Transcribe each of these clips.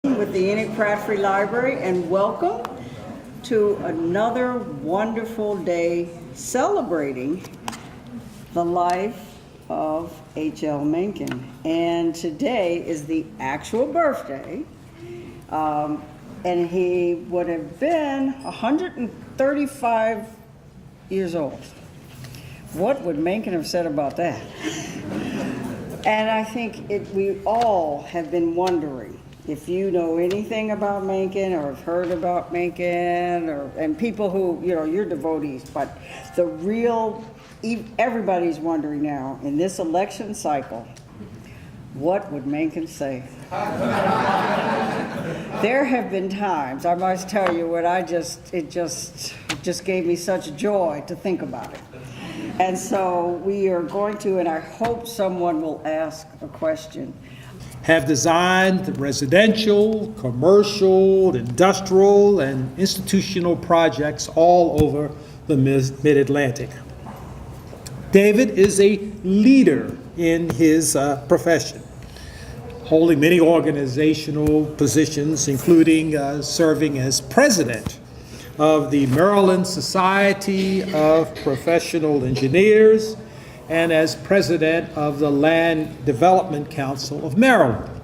With the Enoch Pratt Free Library, and welcome to another wonderful day celebrating the life of H.L. Mencken. And today is the actual birthday, and he would have been 135 years old. What would Mencken have said about that? And I think we all have been wondering if you know anything about Mencken or have heard about Mencken, and people who, you're devotees, but everybody's wondering now, in this election cycle, what would Mencken say? There have been times, I must tell you, it just gave me such joy to think about it. And so we are going to, and I hope someone will ask a question, have designed residential, commercial, industrial, and institutional projects all over the Mid-Atlantic. David is a leader in his profession, holding many organizational positions, including serving as president of the Maryland Society of Professional Engineers and as president of the Land Development Council of Maryland.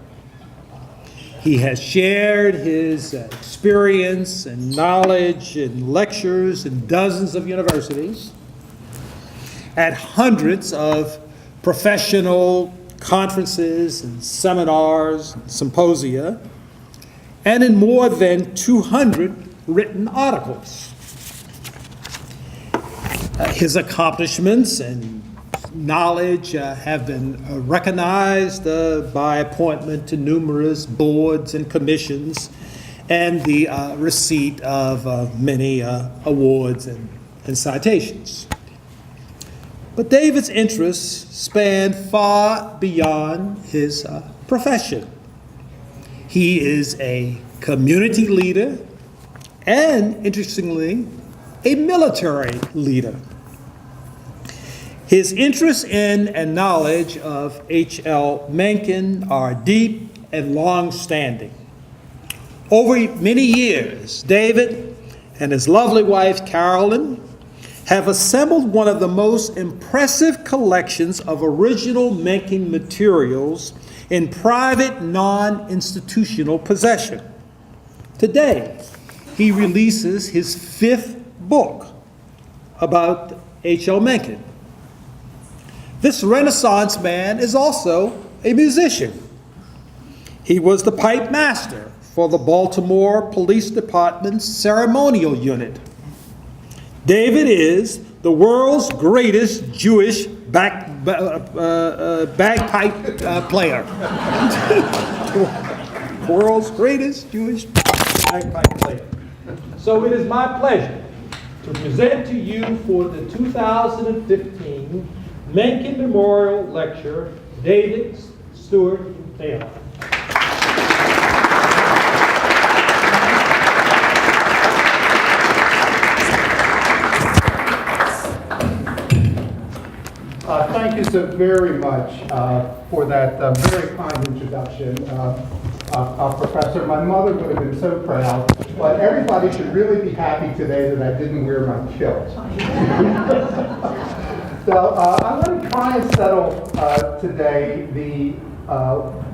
He has shared his experience and knowledge in lectures in dozens of universities, at hundreds of professional conferences and seminars and symposia, and in more than 200 written articles. His accomplishments and knowledge have been recognized by appointment to numerous boards and commissions and the receipt of many awards and citations. But David's interests span far beyond his profession. He is a community leader and, interestingly, a military leader. His interest in and knowledge of H.L. Mencken are deep and long-standing. Over many years, David and his lovely wife, Carolyn, have assembled one of the most impressive collections of original Mencken materials in private, non-institutional possession. Today, he releases his 5th book about H.L. Mencken. This Renaissance man is also a musician. He was the pipe master for the Baltimore Police Department's ceremonial unit. David is the world's greatest Jewish bagpipe player. World's greatest Jewish bagpipe player. So it is my pleasure to present to you for the 2015 Mencken Memorial Lecture, David Stewart Taylor. Thank you so very much for that very kind introduction, Professor. My mother would have been so proud, but everybody should really be happy today that I didn't wear my kilt. So I'm going to try and settle today the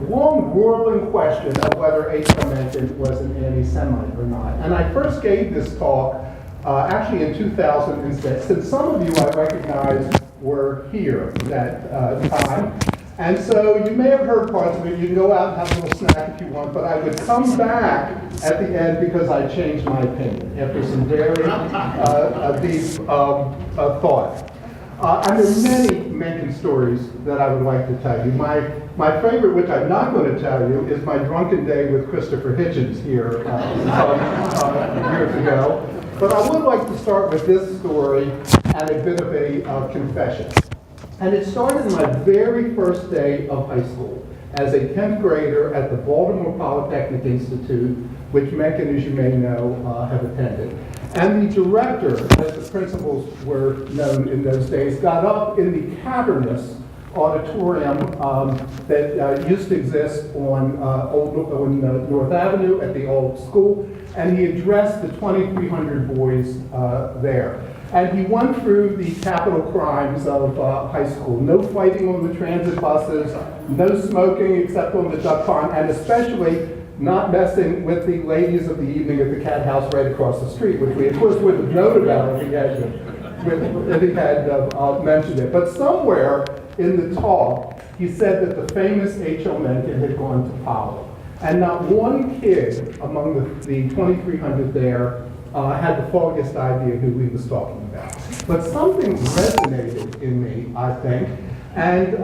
long whirling question of whether H.L. Mencken was an anti-Semite or not. And I first gave this talk actually in 2006, and some of you I recognize were here that time. And so you may have heard parts of it. You can go out and have a little snack if you want, but I would come back at the end because I changed my opinion after some very deep thought. And there are many Mencken stories that I would like to tell you. My favorite, which I'm not going to tell you, is my drunken day with Christopher Hitchens here years ago. But I would like to start with this story and a bit of a confession. And it started my very first day of high school as a 10th grader at the Baltimore Polytechnic Institute, which Mencken, as you may know, have attended. And the director, as the principals were known in those days, got up in the cavernous auditorium that used to exist on North Avenue at the old school, and he addressed the 2,300 boys there. And he went through the capital crimes of high school. No fighting on the transit buses, no smoking except on the duck pond, and especially not messing with the ladies of the evening at the cat house right across the street, which we of course would have known about if he had mentioned it. But somewhere in the talk, he said that the famous H.L. Mencken had gone to Poly. And not one kid among the 2,300 there had the foggiest idea who he was talking about. But something resonated in me, I think. And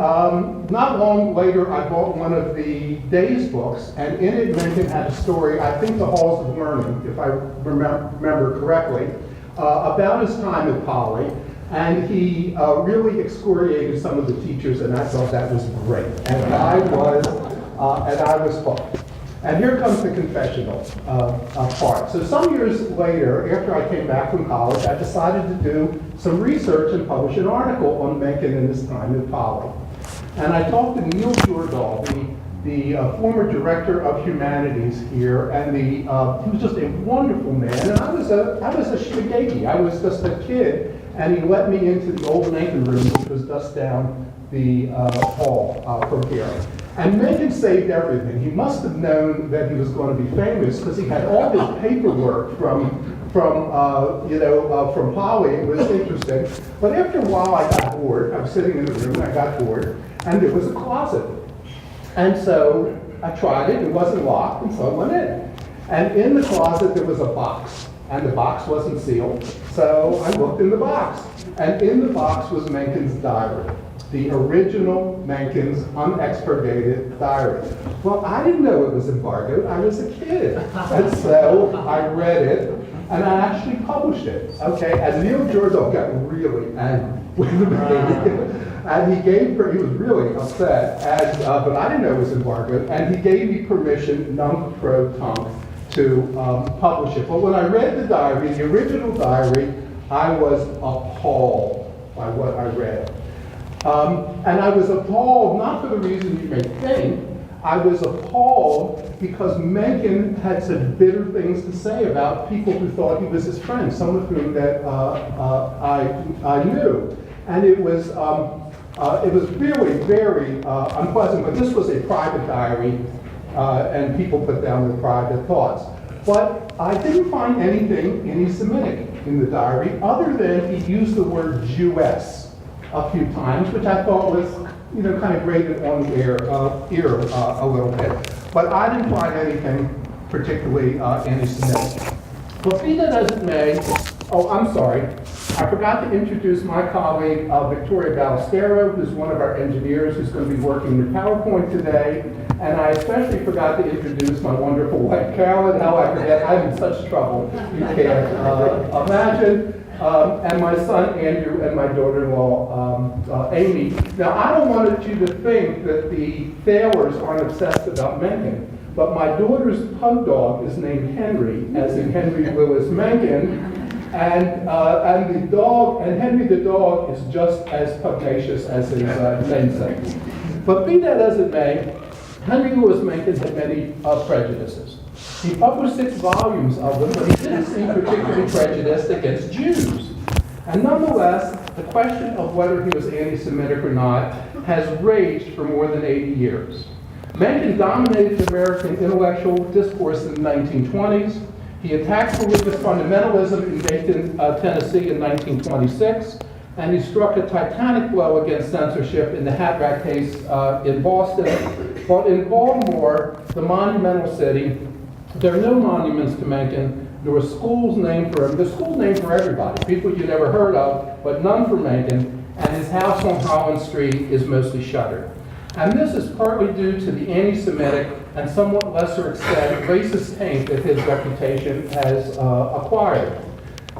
not long later, I bought one of the Days books, and in it, Mencken had a story, I think The Halls of Learning, if I remember correctly, about his time at Poly. And he really excoriated some of the teachers, and I thought that was great. And I was hooked. And here comes the confessional part. So some years later, after I came back from college, I decided to do some research and publish an article on Mencken in his time at Poly. And I talked to Neil Jordahl, the former director of humanities here, and he was just a wonderful man. And I was a shigeki. I was just a kid, and he let me into the old Mencken room, which was just down the hall from here. And Mencken saved everything. He must have known that he was going to be famous because he had all his paperwork from Poly. It was interesting. But after a while, I got bored. I was sitting in the room, and I got bored, and there was a closet. And so I tried it. It wasn't locked, and so I went in. And in the closet, there was a box, and the box wasn't sealed. So I looked in the box, and in the box was Mencken's diary. The original Mencken's unexpurgated diary. Well, I didn't know it was embargoed. I was a kid. And so I read it, and I actually published it. Okay, and Neil Jordahl got really angry with me. And he was really upset, and, but I didn't know it was embargoed, and he gave me permission, nunc pro tunc, to publish it. But when I read the diary, the original diary, I was appalled by what I read. And I was appalled, not for the reason you may think, I was appalled because Mencken had such bitter things to say about people who thought he was his friend, some of whom that I knew. And it was really very unpleasant, but this was a private diary, and people put down their private thoughts. But I didn't find anything anti-Semitic in the diary, other than he used the word Jewess a few times, which I thought was, kind of grated on the ear a little bit. But I didn't find anything particularly anti-Semitic. But be that as it may, I'm sorry, I forgot to introduce my colleague, Victoria Ballestero, who's one of our engineers who's going to be working with PowerPoint today. And I especially forgot to introduce my wonderful wife, Carolyn. How I forget, I'm in such trouble, you can't imagine. And my son, Andrew, and my daughter-in-law, Amy. Now, I don't want you to think that the Thaylors aren't obsessed about Mencken, but my daughter's pug dog is named Henry, as in Henry Louis Mencken, and the dog, and Henry the dog is just as pugnacious as his namesake. But be that as it may, Henry Louis Mencken had many prejudices. He published 6 volumes of them, but he didn't seem particularly prejudiced against Jews. And nonetheless, the question of whether he was anti-Semitic or not has raged for more than 80 years. Mencken dominated American intellectual discourse in the 1920s. He attacked religious fundamentalism in Dayton, Tennessee in 1926, and he struck a titanic blow against censorship in the Hat Rack case in Boston. But in Baltimore, the monumental city, there are no monuments to Mencken, nor schools named for him. There's schools named for everybody, people you never heard of, but none for Mencken, and his house on Holland Street is mostly shuttered. And this is partly due to the anti-Semitic and somewhat lesser extent racist taint that his reputation has acquired.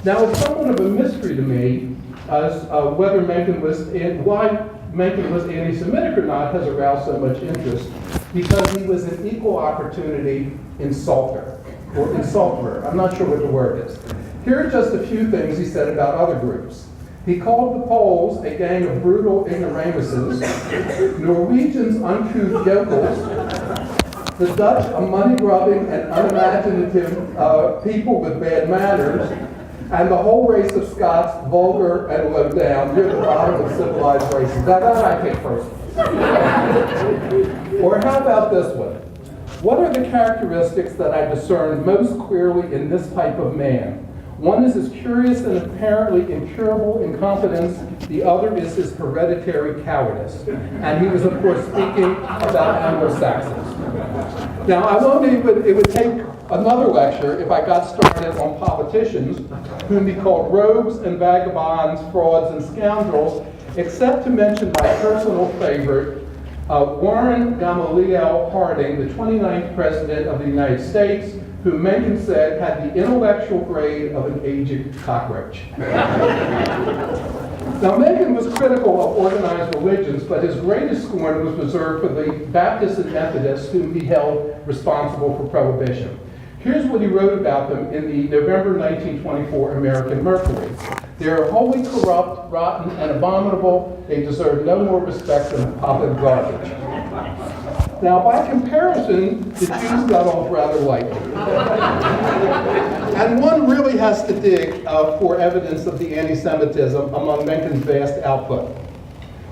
Now, it's somewhat of a mystery to me as whether Mencken was, why Mencken was anti-Semitic or not has aroused so much interest, because he was an equal opportunity insulter, or insulter. I'm not sure what the word is. Here are just a few things he said about other groups. He called the Poles a gang of brutal ignoramuses, Norwegians uncouth yokels, the Dutch a money-grubbing and unimaginative people with bad manners, and the whole race of Scots vulgar and low down, near the bottom of civilized races. Now that I take personally. Or how about this one? What are the characteristics that I discern most clearly in this type of man? One is his curious and apparently incurable incompetence. The other is his hereditary cowardice. And he was, of course, speaking about Anglo-Saxons. Now, it would take another lecture if I got started on politicians, whom he called rogues and vagabonds, frauds and scoundrels, except to mention my personal favorite, Warren Gamaliel Harding, the 29th President of the United States, who Mencken said had the intellectual grade of an aged cockroach. Now, Mencken was critical of organized religions, but his greatest scorn was reserved for the Baptists and Methodists, whom he held responsible for prohibition. Here's what he wrote about them in the November 1924 American Mercury. They are wholly corrupt, rotten, and abominable. They deserve no more respect than potted garbage. Now, by comparison, the Jews got off rather lightly. And one really has to dig for evidence of the anti-Semitism among Mencken's vast output.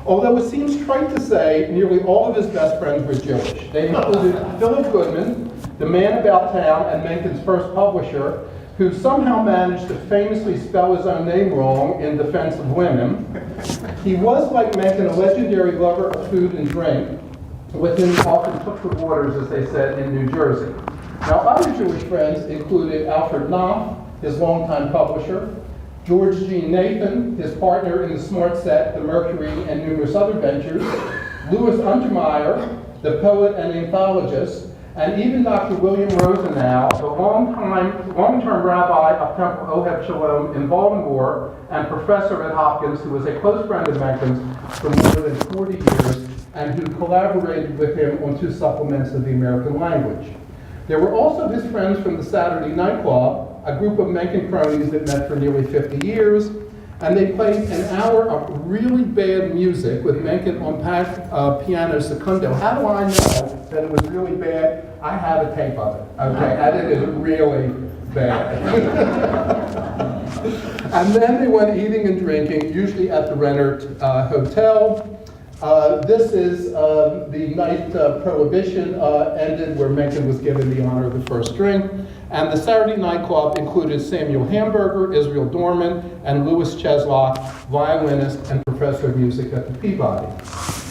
Although it seems trite to say, nearly all of his best friends were Jewish. They included Philip Goodman, the man about town and Mencken's first publisher, who somehow managed to famously spell his own name wrong in defense of women. He was, like Mencken, a legendary lover of food and drink, with whom he often took the waters, as they said, in New Jersey. Now, other Jewish friends included Alfred Knopf, his longtime publisher, George G. Nathan, his partner in the Smart Set, the Mercury, and numerous other ventures, Louis Untermeyer, the poet and anthologist, and even Dr. William Rosenau, the long-term rabbi of Temple Oheb Shalom in Baltimore and professor at Hopkins, who was a close friend of Mencken's for more than 40 years, and who collaborated with him on 2 supplements of the American language. There were also his friends from the Saturday Night Club, a group of Mencken cronies that met for nearly 50 years, and they played an hour of really bad music with Mencken on piano secundo. How do I know that it was really bad? I have a tape of it, okay, and it is really bad. And then they went eating and drinking, usually at the Renner Hotel. This is the night Prohibition ended, where Mencken was given the honor of the first drink. And the Saturday Night Club included Samuel Hamburger, Israel Dorman, and Louis Cheslock, violinist and professor of music at the Peabody.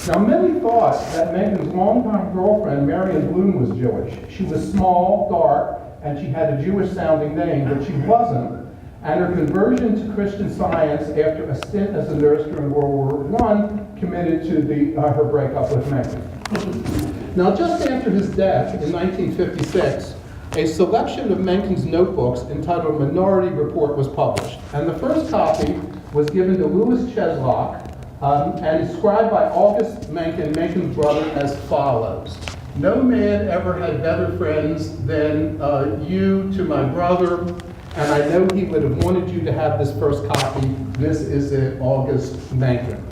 Now, many thought that Mencken's longtime girlfriend, Marion Bloom, was Jewish. She was small, dark, and she had a Jewish-sounding name, but she wasn't. And her conversion to Christian Science after a stint as a nurse during World War I committed to her breakup with Mencken. Now, just after his death in 1956, a selection of Mencken's notebooks entitled Minority Report was published. And the first copy was given to Louis Cheslock and inscribed by August Mencken, Mencken's brother, as follows. No man ever had better friends than you to my brother, and I know he would have wanted you to have this first copy. This is it, August Mencken.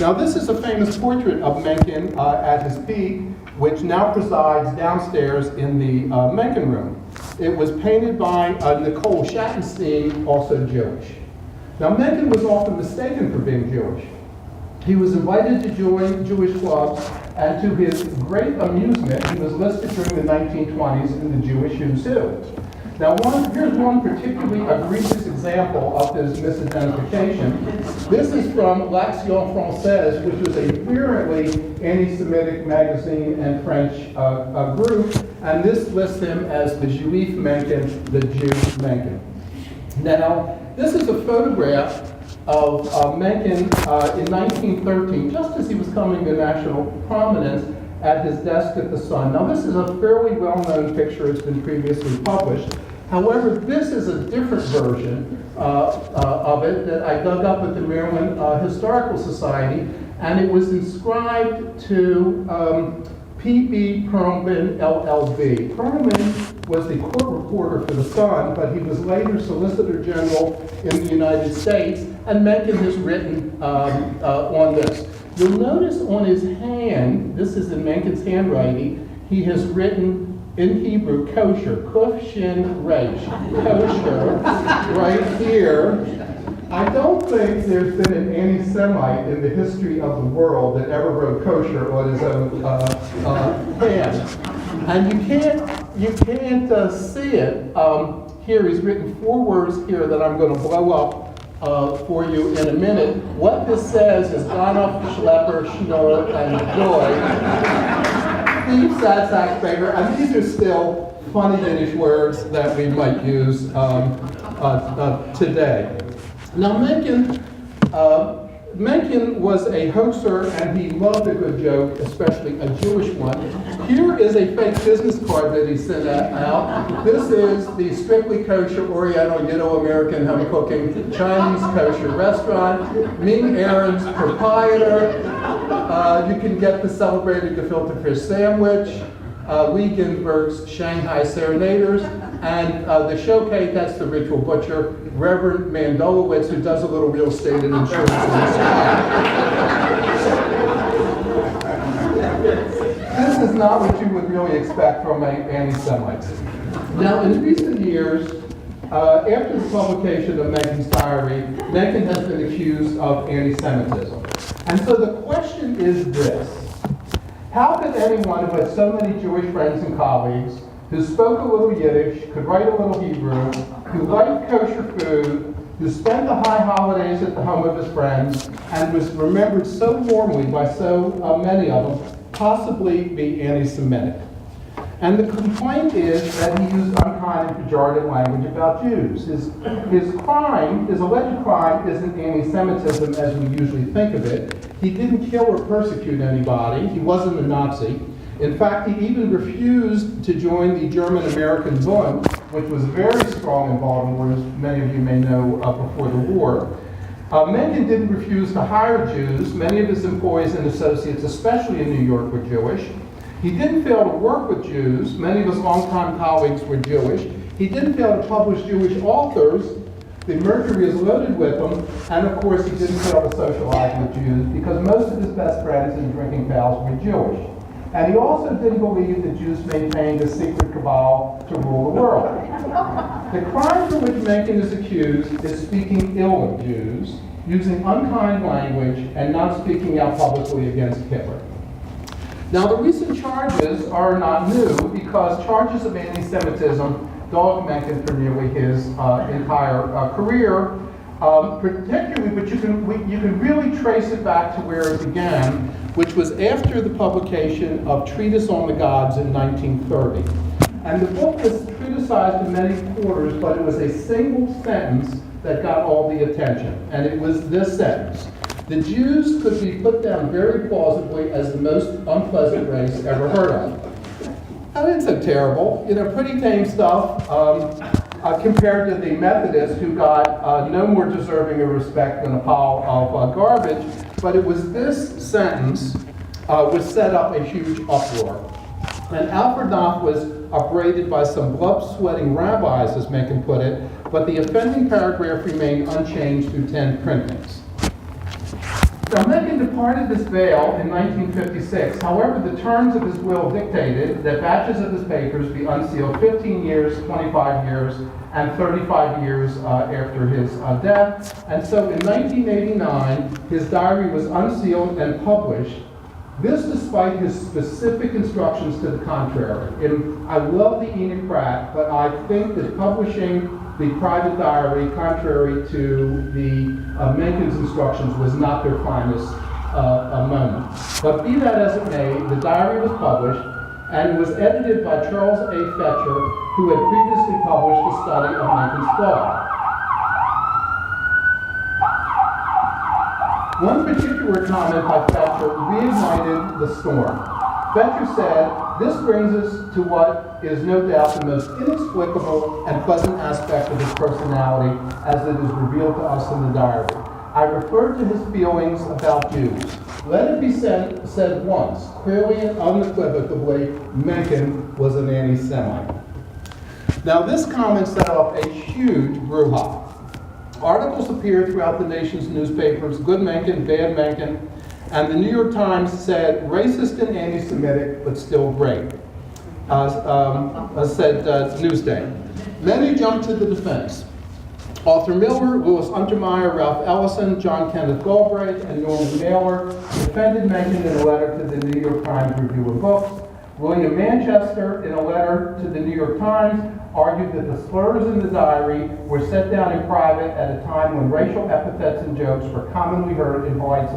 Now, this is a famous portrait of Mencken at his peak, which now presides downstairs in the Mencken room. It was painted by Nicole Schattenstein, also Jewish. Now, Mencken was often mistaken for being Jewish. He was invited to join Jewish clubs, and to his great amusement, he was listed during the 1920s in the Jewish Who's Who. Now, here's one particularly egregious example of this misidentification. This is from L'Action Française, which was a virulently anti-Semitic magazine and French group, and this lists him as the Juif Mencken, the Jew Mencken. Now, this is a photograph of Mencken in 1913, just as he was coming to national prominence at his desk at the Sun. Now, this is a fairly well-known picture. It's been previously published. However, this is a different version of it that I dug up at the Maryland Historical Society, and it was inscribed to P.B. Perlman, LLB. Perlman was the court reporter for the Sun, but he was later Solicitor General in the United States, and Mencken has written on this. You'll notice on his hand, this is in Mencken's handwriting, he has written in Hebrew, kosher, kuf shin resh, kosher, right here. I don't think there's been an anti-Semite in the history of the world that ever wrote kosher on his own hand. And you can't see it. Here he's written 4 words here that I'm going to blow up for you in a minute. What this says is Ganov, Schlepper, Schnorr, and Joy. Thief, sad sack, beggar, and these are still funny Yiddish words that we might use today. Now Mencken was a hoaxer and he loved a good joke, especially a Jewish one. Here is a fake business card that he sent out. This is the Strictly Kosher Oriental Yido-American Home Cooking Chinese Kosher Restaurant. Ming Aaron's proprietor. You can get the celebrated gefilte fish sandwich. Lee Ginsberg's Shanghai Serenaders, and the showcase, that's the ritual butcher, Reverend Mandolowitz, who does a little real estate and insurance in the sky. This is not what you would really expect from anti-Semites. Now, in recent years, after the publication of Mencken's diary, Mencken has been accused of anti-Semitism. And so the question is this. How could anyone who had so many Jewish friends and colleagues, who spoke a little Yiddish, could write a little Hebrew, who liked kosher food, who spent the high holidays at the home of his friends, and was remembered so warmly by so many of them, possibly be anti-Semitic? And the complaint is that he used unkind and pejorative language about Jews. His crime, his alleged crime, isn't anti-Semitism as we usually think of it. He didn't kill or persecute anybody. He wasn't a Nazi. In fact, he even refused to join the German-American Bund, which was very strong in Baltimore, as many of you may know, before the war. Mencken didn't refuse to hire Jews. Many of his employees and associates, especially in New York, were Jewish. He didn't fail to work with Jews. Many of his longtime colleagues were Jewish. He didn't fail to publish Jewish authors. The Mercury is loaded with them. And of course, he didn't fail to socialize with Jews because most of his best friends and drinking pals were Jewish. And he also didn't believe that Jews maintained a secret cabal to rule the world. The crime for which Mencken is accused is speaking ill of Jews, using unkind language, and not speaking out publicly against Hitler. Now, the recent charges are not new because charges of anti-Semitism dogged Mencken for nearly his entire career, particularly, but you can really trace it back to where it began, which was after the publication of Treatise on the Gods in 1930. And the book was criticized in many quarters, but it was a single sentence that got all the attention, and it was this sentence: the Jews could be put down very plausibly as the most unpleasant race ever heard of. That isn't so terrible, pretty tame stuff compared to the Methodists, who got no more deserving of respect than a pile of garbage. But it was this sentence which set up a huge uproar. And Alfred Knopf was upbraided by some blood-sweating rabbis, as Mencken put it, but the offending paragraph remained unchanged through 10 printings. Now, Mencken departed this veil in 1956. However, the terms of his will dictated that batches of his papers be unsealed 15 years, 25 years, and 35 years after his death. And so in 1989, his diary was unsealed and published. This despite his specific instructions to the contrary. I love the Enoch Pratt, but I think that publishing the private diary, contrary to the Mencken's instructions, was not their finest moment. But be that as it may, the diary was published and was edited by Charles A. Fetcher, who had previously published a study of Mencken's thought. One particular comment by Fetcher reignited the storm. Fetcher said, "This brings us to what is no doubt the most inexplicable and pleasant aspect of his personality as it is revealed to us in the diary. I referred to his feelings about Jews. Let it be said once, clearly and unequivocally, Mencken was an anti-Semite." Now, this comment set off a huge brouhaha. Articles appeared throughout the nation's newspapers, good Mencken, bad Mencken, and the New York Times said, racist and anti-Semitic, but still great, said Newsday. Many jumped to the defense. Arthur Miller, Louis Untermeyer, Ralph Ellison, John Kenneth Galbraith, and Norman Mailer defended Mencken in a letter to the New York Times Review of Books. William Manchester, in a letter to the New York Times, argued that the slurs in the diary were set down in private at a time when racial epithets and jokes were commonly heard in polite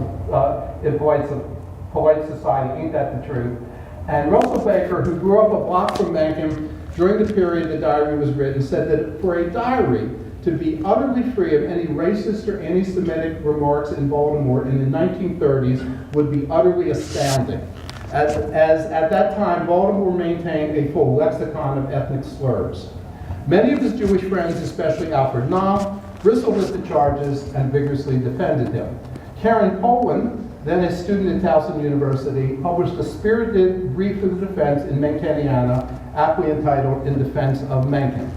society. Ain't that the truth? And Russell Baker, who grew up a block from Mencken during the period the diary was written, said that for a diary to be utterly free of any racist or anti-Semitic remarks in Baltimore in the 1930s would be utterly astounding. As at that time, Baltimore maintained a full lexicon of ethnic slurs. Many of his Jewish friends, especially Alfred Nahm, bristled at the charges and vigorously defended him. Karen Poland, then a student at Towson University, published a spirited brief of the defense in Menckeniana, aptly entitled In Defense of Mencken.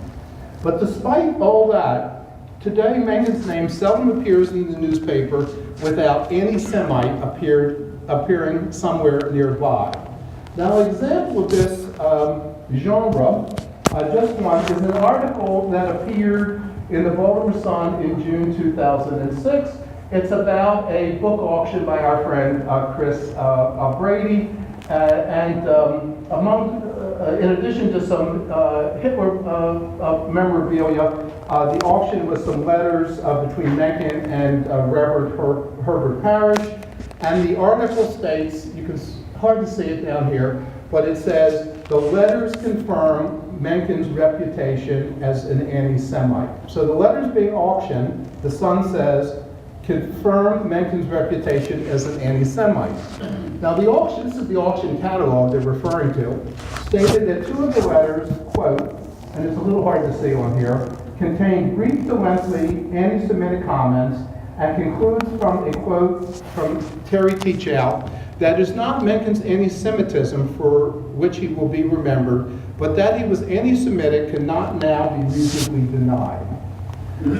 But despite all that, today Mencken's name seldom appears in the newspaper without anti-Semite appearing somewhere nearby. Now, an example of this genre, just one, is an article that appeared in the Baltimore Sun in June 2006. It's about a book auction by our friend Chris Brady, and in addition to some Hitler memorabilia, the auction was some letters between Mencken and Reverend Herbert Parrish. And the article states, you can hardly see it down here, but it says, the letters confirm Mencken's reputation as an anti-Semite. So the letters being auctioned, the Sun says, confirm Mencken's reputation as an anti-Semite. Now the auction, this is the auction catalog they're referring to, stated that two of the letters, quote, and it's a little hard to see on here, contain brief to lengthy anti-Semitic comments and concludes from a quote from Terry Teachow that is not Mencken's anti-Semitism for which he will be remembered, but that he was anti-Semitic cannot now be reasonably denied.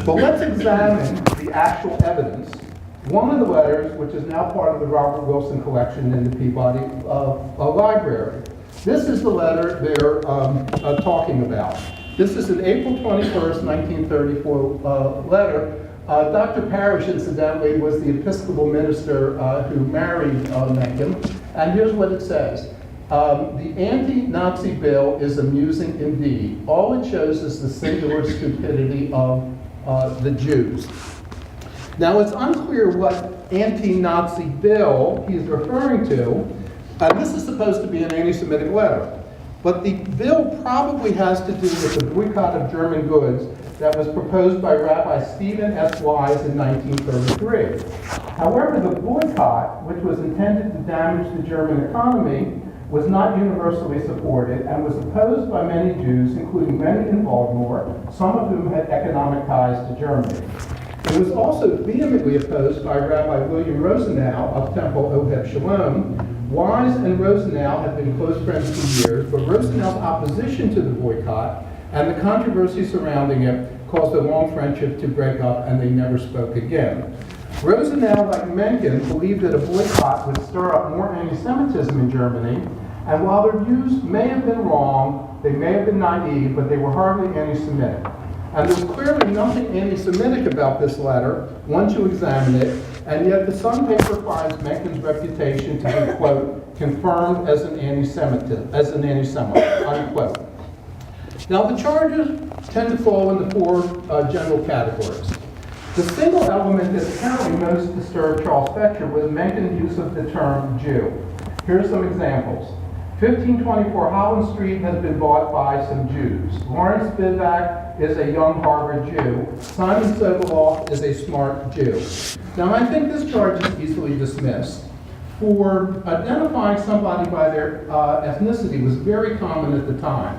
But let's examine the actual evidence. One of the letters, which is now part of the Robert Wilson collection in the Peabody Library. This is the letter they're talking about. This is an April 21st, 1934 letter. Dr. Parrish, incidentally, was the Episcopal minister who married Mencken. And here's what it says. The anti-Nazi bill is amusing indeed. All it shows is the singular stupidity of the Jews. Now, it's unclear what anti-Nazi bill he's referring to. This is supposed to be an anti-Semitic letter. But the bill probably has to do with the boycott of German goods that was proposed by Rabbi Stephen S. Wise in 1933. However, the boycott, which was intended to damage the German economy, was not universally supported and was opposed by many Jews, including many in Baltimore, some of whom had economic ties to Germany. It was also vehemently opposed by Rabbi William Rosenau of Temple Oheb Shalom. Wise and Rosenau had been close friends for years, but Rosenau's opposition to the boycott and the controversy surrounding it caused a long friendship to break up, and they never spoke again. Rosenau, like Mencken, believed that a boycott would stir up more anti-Semitism in Germany, and while their views may have been wrong, they may have been naive, but they were hardly anti-Semitic. And there's clearly nothing anti-Semitic about this letter once you examine it, and yet the Sun paper finds Mencken's reputation to be, quote, confirmed as an anti-Semite, unquote. Now, the charges tend to fall into four general categories. The single element that apparently most disturbed Charles Fetcher was Mencken's use of the term Jew. Here are some examples. 1524 Holland Street has been bought by some Jews. Lawrence Spivak is a young Harvard Jew. Simon Sokolov is a smart Jew. Now, I think this charge is easily dismissed. For identifying somebody by their ethnicity was very common at the time.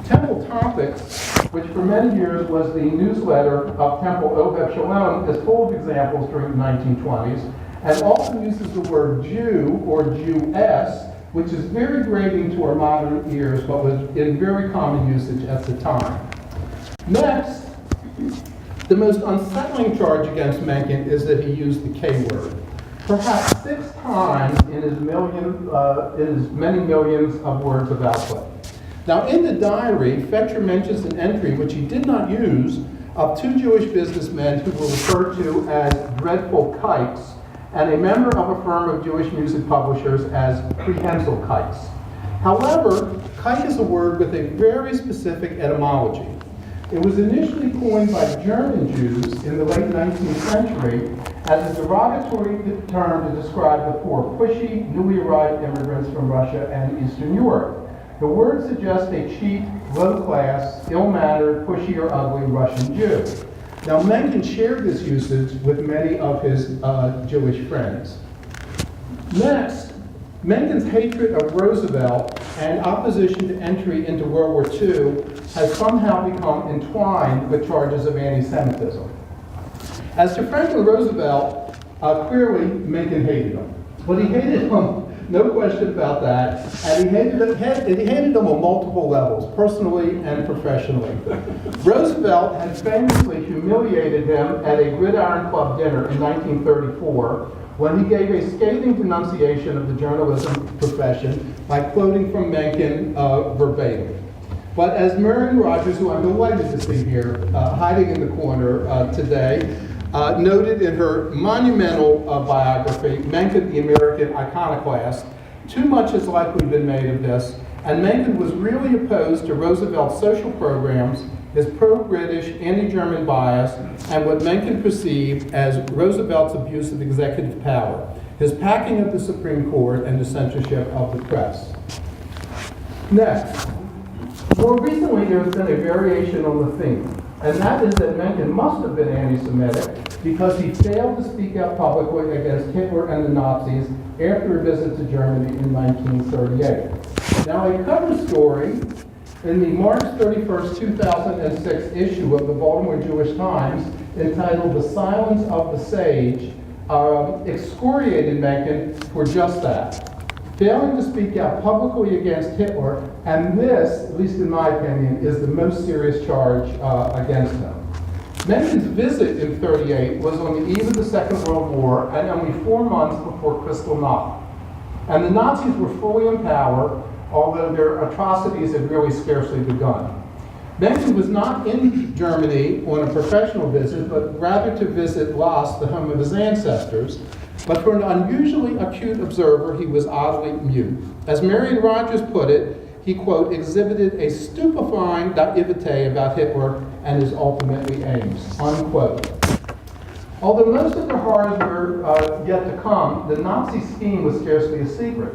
Temple Topics, which for many years was the newsletter of Temple Oheb Shalom, is full of examples during the 1920s, and often uses the word Jew or Jewess which is very grating to our modern ears, but was in very common usage at the time. Next, the most unsettling charge against Mencken is that he used the K word, perhaps 6 times in his many millions of words of output. Now, in the diary, Fetcher mentions an entry which he did not use of 2 Jewish businessmen who were referred to as dreadful kikes, and a member of a firm of Jewish music publishers as prehensile kikes. However, kike is a word with a very specific etymology. It was initially coined by German Jews in the late 19th century as a derogatory term to describe the poor, pushy, newly arrived immigrants from Russia and Eastern Europe. The word suggests a cheap, low-class, ill-mannered, pushy or ugly Russian Jew. Now, Mencken shared this usage with many of his Jewish friends. Next, Mencken's hatred of Roosevelt and opposition to entry into World War II has somehow become entwined with charges of anti-Semitism. As to Franklin Roosevelt, clearly Mencken hated him. But he hated him, no question about that, and he hated him on multiple levels, personally and professionally. Roosevelt had famously humiliated him at a Gridiron Club dinner in 1934 when he gave a scathing denunciation of the journalism profession by quoting from Mencken verbatim. But as Marion Rogers, who I'm delighted to see here, hiding in the corner today, noted in her monumental biography, Mencken, the American Iconoclast, too much has likely been made of this, and Mencken was really opposed to Roosevelt's social programs, his pro-British, anti-German bias, and what Mencken perceived as Roosevelt's abuse of executive power, his packing of the Supreme Court, and the censorship of the press. Next, more recently there has been a variation on the theme, and that is that Mencken must have been anti-Semitic because he failed to speak out publicly against Hitler and the Nazis after a visit to Germany in 1938. Now, a cover story in the March 31st, 2006 issue of the Baltimore Jewish Times entitled "The Silence of the Sage" excoriated Mencken for just that. Failing to speak out publicly against Hitler, and this, at least in my opinion, is the most serious charge against him. Mencken's visit in 1938 was on the eve of the Second World War and only 4 months before Kristallnacht. And the Nazis were fully in power, although their atrocities had really scarcely begun. Mencken was not in Germany on a professional visit, but rather to visit Last, the home of his ancestors. But for an unusually acute observer, he was oddly mute. As Marion Rogers put it, he, quote, exhibited a stupefying naivete about Hitler and his ultimately aims, unquote. Although most of the horrors were yet to come, the Nazi scheme was scarcely a secret.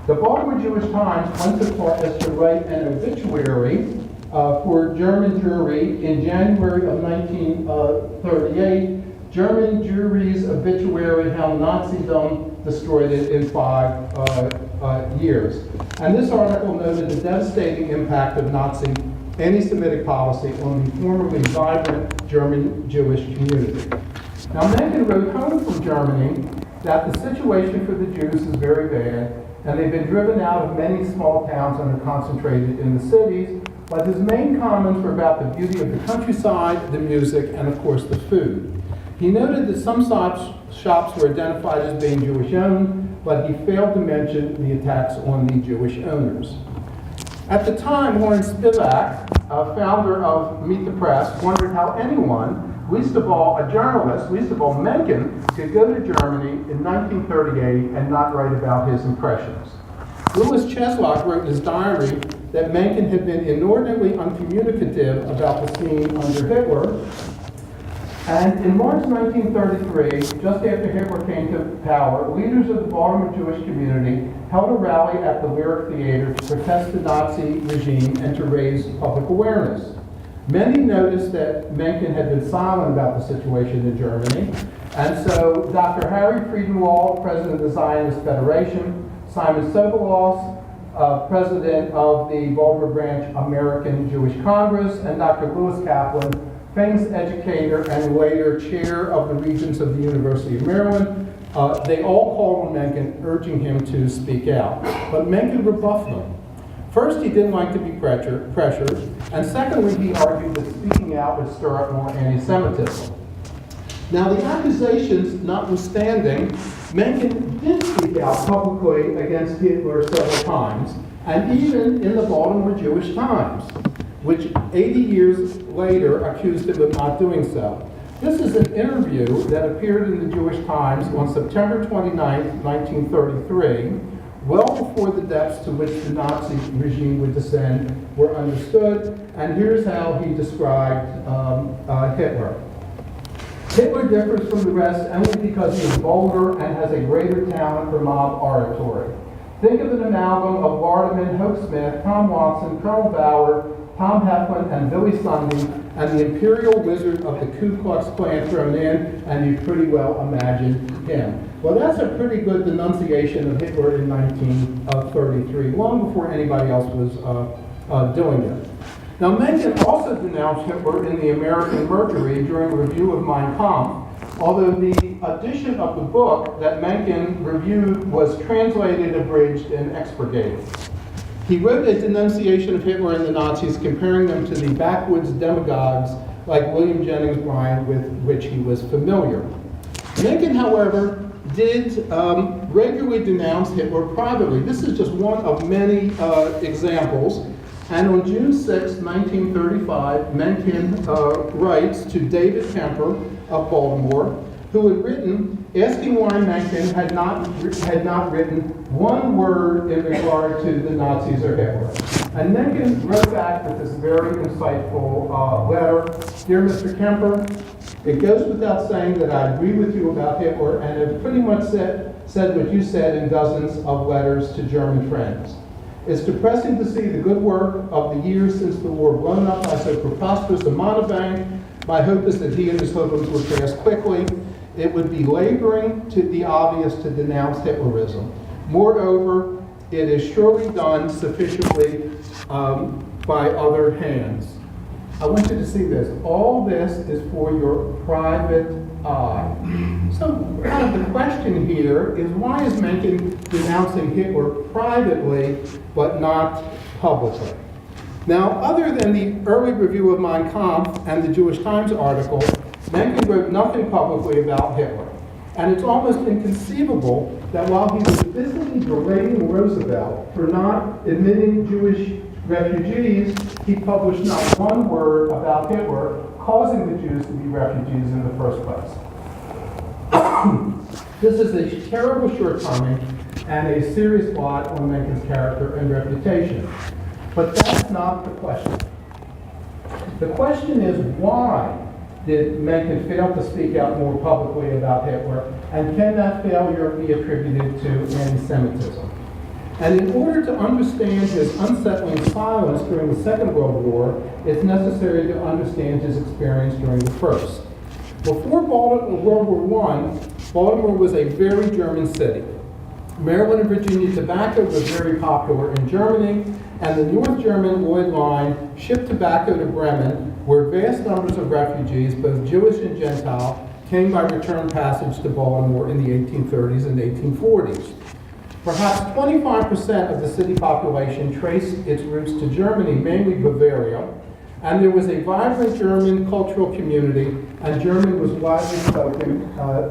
The Baltimore Jewish Times went so far as to write an obituary for German Jewry in January of 1938, German Jewry's obituary, how Nazism destroyed it in 5 years. And this article noted the devastating impact of Nazi anti-Semitic policy on the formerly vibrant German Jewish community. Now, Mencken wrote home from Germany that the situation for the Jews is very bad, and they've been driven out of many small towns and are concentrated in the cities, but his main comments were about the beauty of the countryside, the music, and of course the food. He noted that some shops were identified as being Jewish-owned, but he failed to mention the attacks on the Jewish owners. At the time, Warren Spivak, founder of Meet the Press, wondered how anyone, least of all a journalist, least of all Mencken, could go to Germany in 1938 and not write about his impressions. Louis Cheslock wrote in his diary that Mencken had been inordinately uncommunicative about the scene under Hitler. And in March 1933, just after Hitler came to power, leaders of the Baltimore Jewish community held a rally at the Lyric Theater to protest the Nazi regime and to raise public awareness. Many noticed that Mencken had been silent about the situation in Germany, and so Dr. Harry Friedenwald, president of the Zionist Federation, Simon Sobolos, president of the Baltimore branch American Jewish Congress, and Dr. Lewis Kaplan, famous educator and later chair of the Regents of the University of Maryland, They all called on Mencken, urging him to speak out. But Mencken rebuffed them. First, he didn't like to be pressured, and secondly, he argued that speaking out would stir up more anti-Semitism. Now, the accusations notwithstanding, Mencken did speak out publicly against Hitler several times, and even in the Baltimore Jewish Times, which 80 years later accused him of not doing so. This is an interview that appeared in the Jewish Times on September 29, 1933, well before the depths to which the Nazi regime would descend were understood, and here's how he described Hitler. Hitler differs from the rest only because he is bolder and has a greater talent for mob oratory. Think of an amalgam of Vardaman, Hoke Smith, Tom Watson, Colonel Bauer, Tom Heflin, and Billy Sunday, and the imperial wizard of the Ku Klux Klan thrown in, and you pretty well imagine him. Well, that's a pretty good denunciation of Hitler in 1933, long before anybody else was doing it. Now, Mencken also denounced Hitler in the American Mercury during a review of Mein Kampf, although the edition of the book that Mencken reviewed was translated, abridged, and expurgated. He wrote a denunciation of Hitler and the Nazis, comparing them to the backwoods demagogues like William Jennings Bryan, with which he was familiar. Mencken, however, did regularly denounce Hitler privately. This is just one of many examples. And on June 6, 1935, Mencken writes to David Kemper of Baltimore, who had written asking why Mencken had not written one word in regard to the Nazis or Hitler. And Mencken wrote back with this very insightful letter. Dear Mr. Kemper, it goes without saying that I agree with you about Hitler and have pretty much said what you said in dozens of letters to German friends. It's depressing to see the good work of the years since the war blown up by so preposterous a mountebank. My hope is that he and his hoodlums will pass quickly. It would be laboring to the obvious to denounce Hitlerism. Moreover, it is surely done sufficiently by other hands. I want you to see this. All this is for your private eye. So kind of the question here is, why is Mencken denouncing Hitler privately but not publicly? Now, other than the early review of Mein Kampf and the Jewish Times article, Mencken wrote nothing publicly about Hitler. And it's almost inconceivable that while he was busily berating Roosevelt for not admitting Jewish refugees, he published not one word about Hitler, causing the Jews to be refugees in the first place. This is a terrible shortcoming and a serious blot on Mencken's character and reputation. But that's not the question. The question is, why did Mencken fail to speak out more publicly about Hitler, and can that failure be attributed to anti-Semitism? And in order to understand his unsettling silence during the Second World War, it's necessary to understand his experience during the First. Before World War I, Baltimore was a very German city. Maryland and Virginia tobacco was very popular in Germany, and the North German Lloyd Line shipped tobacco to Bremen, where vast numbers of refugees, both Jewish and Gentile, came by return passage to Baltimore in the 1830s and 1840s. Perhaps 25% of the city population traced its roots to Germany, mainly Bavaria, and there was a vibrant German cultural community, and German was widely spoken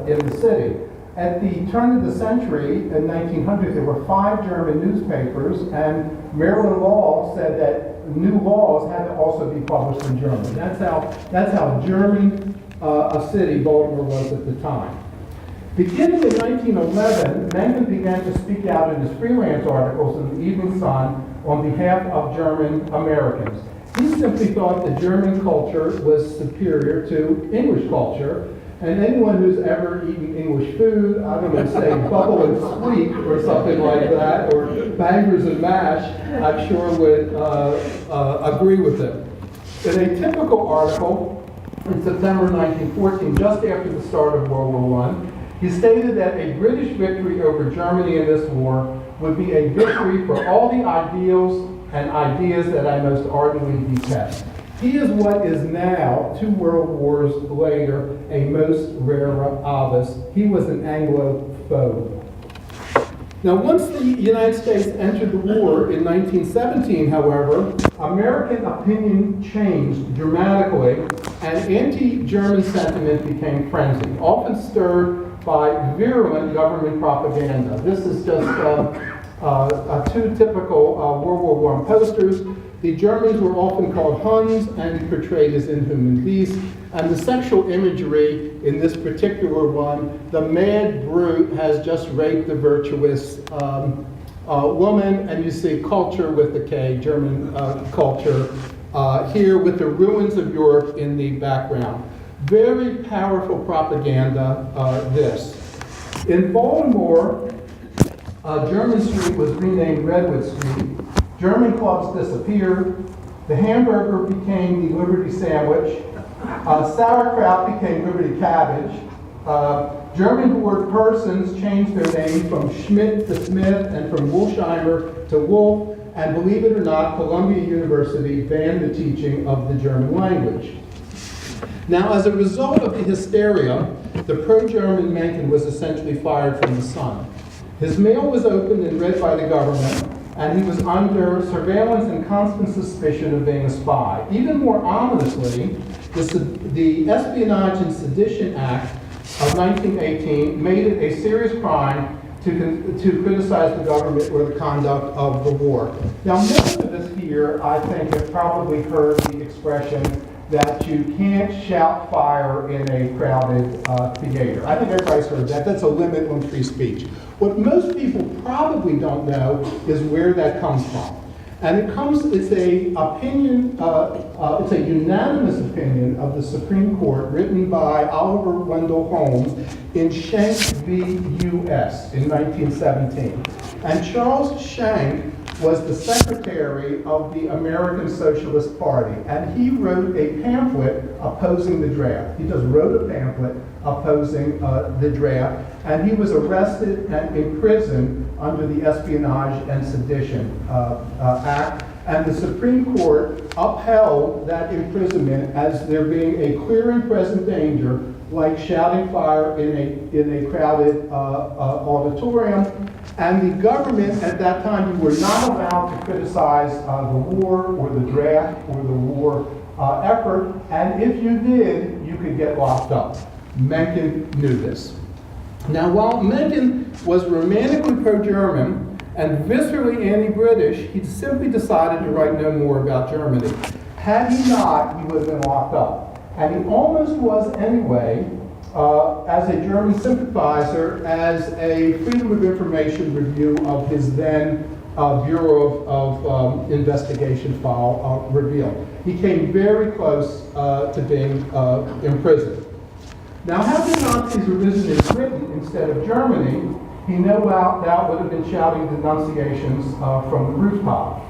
in the city. At the turn of the century, in 1900, there were 5 German newspapers, and Maryland law said that new laws had to also be published in German. That's how German a city Baltimore was at the time. Beginning in 1911, Mencken began to speak out in his freelance articles in the Evening Sun on behalf of German Americans. He simply thought that German culture was superior to English culture, and anyone who's ever eaten English food, I don't know, say bubble and squeak or something like that, or bangers and mash, I'm sure would agree with him. In a typical article in September 1914, just after the start of World War I, he stated that a British victory over Germany in this war would be a victory for all the ideals and ideas that I most ardently detest. He is what is now, 2 world wars later, a most rare avis. He was an Anglophile. foe. Now, once the United States entered the war in 1917, however, American opinion changed dramatically, and anti-German sentiment became frenzied, often stirred by virulent government propaganda. This is just two typical World War I posters. The Germans were often called Huns and portrayed as inhuman beasts, and the sexual imagery in this particular one, the mad brute has just raped the virtuous woman, and you see culture with the K, German culture, here with the ruins of Europe in the background. Very powerful propaganda, this. In Baltimore, German Street was renamed Redwood Street. German clubs disappeared. The hamburger became the Liberty Sandwich. Sauerkraut became Liberty Cabbage. German-born persons changed their name from Schmidt to Smith and from Wolsheimer to Wolf. And believe it or not, Columbia University banned the teaching of the German language. Now, as a result of the hysteria, the pro-German Mencken was essentially fired from the Sun. His mail was opened and read by the government, and he was under surveillance and constant suspicion of being a spy. Even more ominously, the Espionage and Sedition Act of 1918 made it a serious crime to criticize the government or the conduct of the war. Now, most of us here, I think, have probably heard the expression that you can't shout fire in a crowded theater. I think everybody's heard that. That's a limit on free speech. What most people probably don't know is where that comes from. And it's a opinion, it's a unanimous opinion of the Supreme Court written by Oliver Wendell Holmes in Schenck v. U.S. in 1917. And Charles Schenck was the secretary of the American Socialist Party, and he wrote a pamphlet opposing the draft. He just wrote a pamphlet opposing the draft, and he was arrested and imprisoned under the Espionage and Sedition Act, and the Supreme Court upheld that imprisonment as there being a clear and present danger, like shouting fire in a crowded auditorium. And the government at that time, you were not allowed to criticize the war or the draft or the war effort, and if you did, you could get locked up. Mencken knew this. Now, while Mencken was romantically pro-German and viscerally anti-British, he simply decided to write no more about Germany. Had he not, he would have been locked up. And he almost was anyway, as a German sympathizer, as a Freedom of Information review of his then Bureau of Investigation file revealed. He came very close to being imprisoned. Now, had the Nazis arisen in Britain instead of Germany, he no doubt would have been shouting denunciations from the rooftop.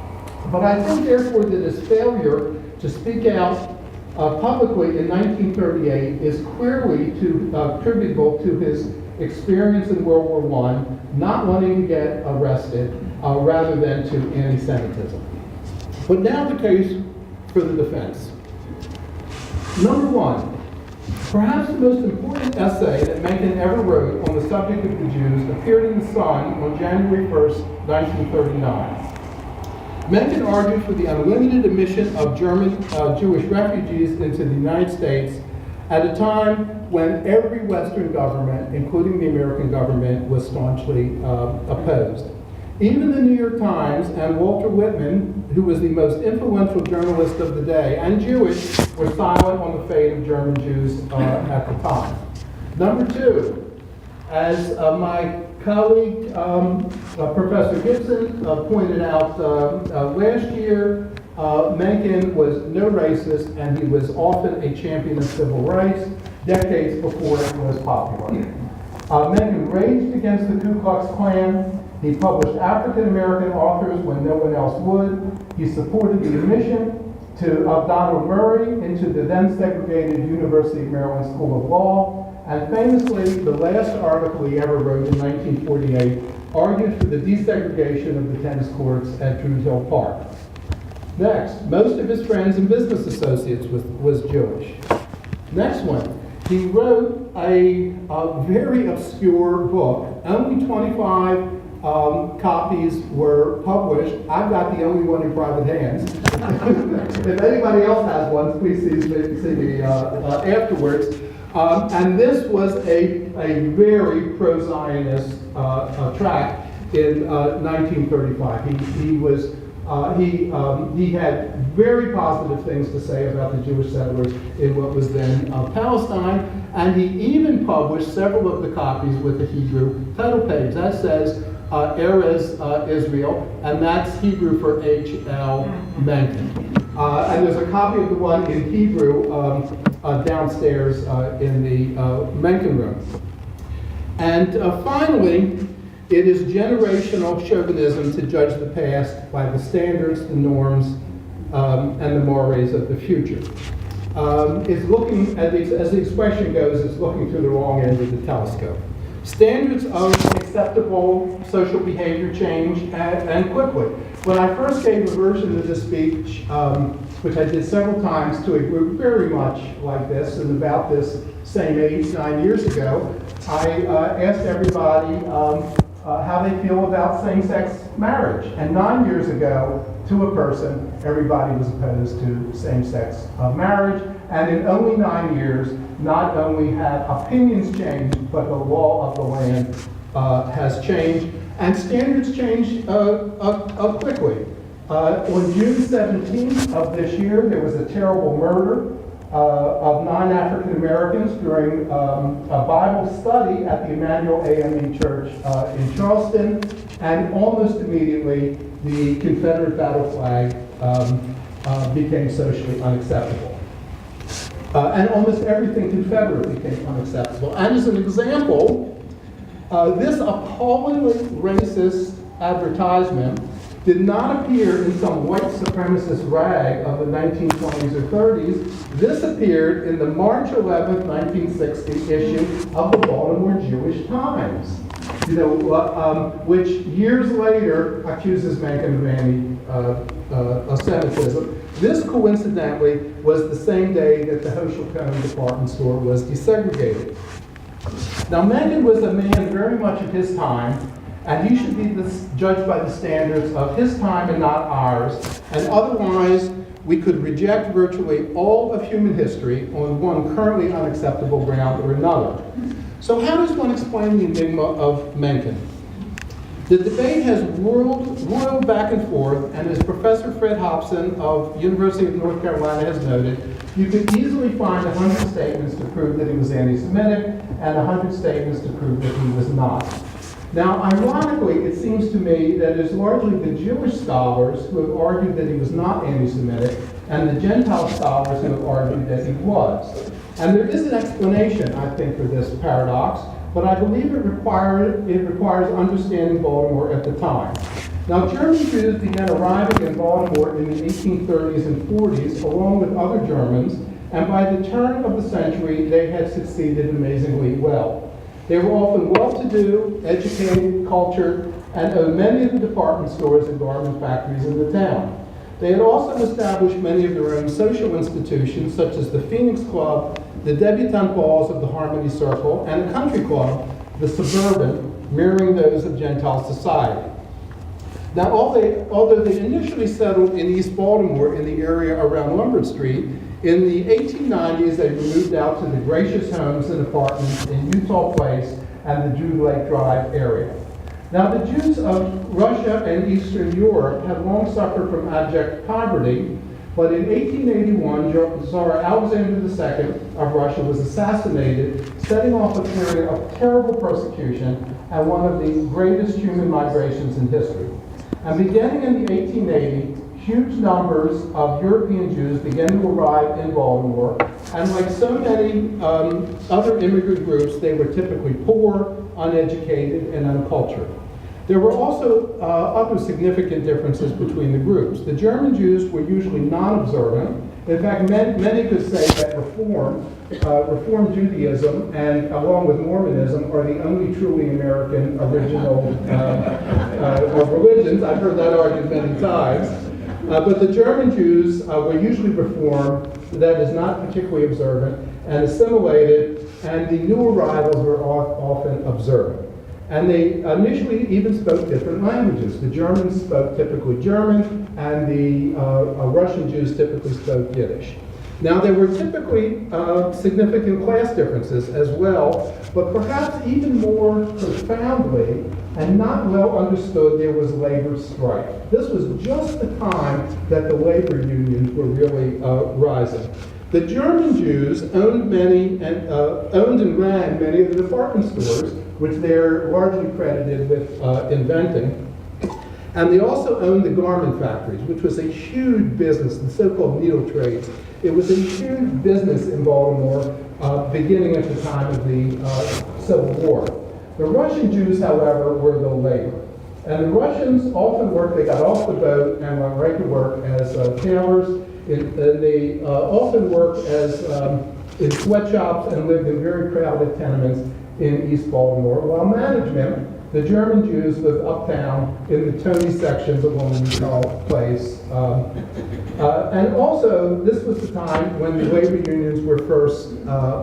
But I think, therefore, that his failure to speak out publicly in 1938 is clearly attributable to his experience in World War I, not wanting to get arrested, rather than to anti-Semitism. But now the case for the defense. Number one, perhaps the most important essay that Mencken ever wrote on the subject of the Jews appeared in The Sun on January 1st, 1939. Mencken argued for the unlimited admission of Jewish refugees into the United States at a time when every Western government, including the American government, was staunchly opposed. Even the New York Times and Walter Whitman, who was the most influential journalist of the day, and Jewish, were silent on the fate of German Jews at the time. Number two, as my colleague, Professor Gibson, pointed out last year, Mencken was no racist, and he was often a champion of civil rights, decades before it was popular. Mencken raged against the Ku Klux Klan. He published African-American authors when no one else would. He supported the admission of Donald Murray into the then segregated University of Maryland School of Law. And famously, the last article he ever wrote in 1948 argued for the desegregation of the tennis courts at Druid Hill Park. Next, most of his friends and business associates was Jewish. Next one, he wrote a very obscure book. Only 25 copies were published. I've got the only one in private hands. If anybody else has one, please see me afterwards. And this was a very pro-Zionist tract in 1935. He had very positive things to say about the Jewish settlers in what was then Palestine, and he even published several of the copies with a Hebrew title page. That says Erez Israel, and that's Hebrew for H.L. Mencken. And there's a copy of the one in Hebrew downstairs in the Mencken room. And finally, it is generational chauvinism to judge the past by the standards, the norms, and the mores of the future. It's looking, as the expression goes, it's looking through the wrong end of the telescope. Standards of acceptable social behavior change and quickly. When I first gave a version of this speech, which I did several times to a group very much like this and about this same age 9 years ago, I asked everybody how they feel about same-sex marriage. And 9 years ago, to a person, everybody was opposed to same-sex marriage. And in only 9 years, not only have opinions changed, but the law of the land has changed. And standards change quickly. On June 17th of this year, there was a terrible murder of 9 African Americans during a Bible study at the Emmanuel AME Church in Charleston, and almost immediately the Confederate battle flag became socially unacceptable. And almost everything Confederate became unacceptable. And as an example, this appallingly racist advertisement did not appear in some white supremacist rag of the 1920s or 30s. This appeared in the March 11th, 1960 issue of the Baltimore Jewish Times, which years later accuses Mencken of anti-Semitism. This, coincidentally, was the same day that the Hochul Cohn department store was desegregated. Now, Mencken was a man very much of his time, and he should be judged by the standards of his time and not ours, and otherwise we could reject virtually all of human history on one currently unacceptable ground or another. So how does one explain the enigma of Mencken? The debate has roiled back and forth, and as Professor Fred Hobson of University of North Carolina has noted, you could easily find 100 statements to prove that he was anti-Semitic and 100 statements to prove that he was not. Now, ironically, it seems to me that it's largely the Jewish scholars who have argued that he was not anti-Semitic and the Gentile scholars who have argued that he was. And there is an explanation, I think, for this paradox, but I believe it requires understanding Baltimore at the time. Now, German Jews began arriving in Baltimore in the 1830s and 40s, along with other Germans, and by the turn of the century, they had succeeded amazingly well. They were often well-to-do, educated, cultured, and owned many of the department stores and garment factories in the town. They had also established many of their own social institutions, such as the Phoenix Club, the debutante balls of the Harmony Circle, and a country club, the Suburban, mirroring those of Gentile society. Now, although they initially settled in East Baltimore in the area around Lombard Street, in the 1890s they moved out to the gracious homes and apartments in Utah Place and the Jew Lake Drive area. Now, the Jews of Russia and Eastern Europe had long suffered from abject poverty, but in 1881, Tsar Alexander II of Russia was assassinated, setting off a period of terrible persecution and one of the greatest human migrations in history. And beginning in the 1880s, huge numbers of European Jews began to arrive in Baltimore, and like so many other immigrant groups, they were typically poor, uneducated, and uncultured. There were also other significant differences between the groups. The German Jews were usually non-observant. In fact, many could say that Reform Judaism, and along with Mormonism, are the only truly American original of religions. I've heard that argued many times. But the German Jews were usually Reformed, that is not particularly observant and assimilated, and the new arrivals were often observant. And they initially even spoke different languages. The Germans spoke typically German, and the Russian Jews typically spoke Yiddish. Now, there were typically significant class differences as well, but perhaps even more profoundly and not well understood, there was labor strife. This was just the time that the labor unions were really rising. The German Jews owned and ran many of the department stores, which they're largely credited with inventing. And they also owned the garment factories, which was a huge business, the so-called needle trades. It was a huge business in Baltimore, beginning at the time of the Civil War. The Russian Jews, however, were the labor. And the Russians often worked, they got off the boat and went right to work as tailors. And they often worked as in sweatshops and lived in very crowded tenements in East Baltimore, while management, the German Jews, lived uptown in the Tony sections along the Canal Place. And also, this was the time when the labor unions were first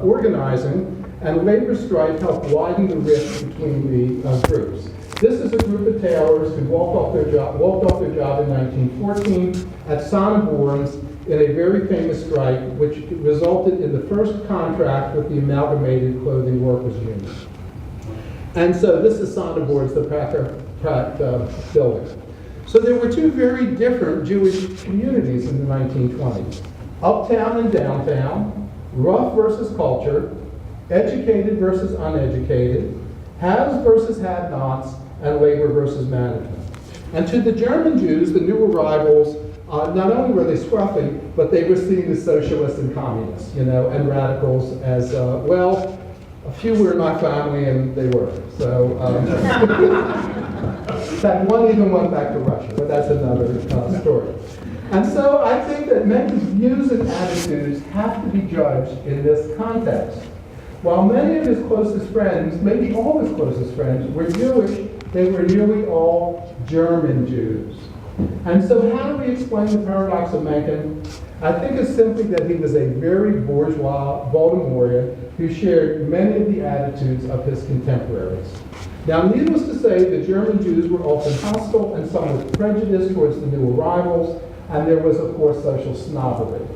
organizing, and labor strife helped widen the rift between the groups. This is a group of tailors who walked off their job in 1914 at Sonneborn's in a very famous strike, which resulted in the first contract with the Amalgamated Clothing Workers Union. And so this is Sonneborn's, the Pratt building. So there were two very different Jewish communities in the 1920s. Uptown and downtown, rough versus culture, educated versus uneducated, haves versus have-nots, and labor versus management. And to the German Jews, the new arrivals, not only were they scruffy, but they were seen as socialists and communists, and radicals as well. A few were in my family, and they were. So, in fact, one even went back to Russia, but that's another story. And so I think that Mencken's views and attitudes have to be judged in this context. While many of his closest friends, maybe all his closest friends, were Jewish, they were nearly all German Jews. And so how do we explain the paradox of Mencken? I think it's simply that he was a very bourgeois Baltimorean who shared many of the attitudes of his contemporaries. Now, needless to say, the German Jews were often hostile and somewhat prejudiced towards the new arrivals, and there was, of course, social snobbery.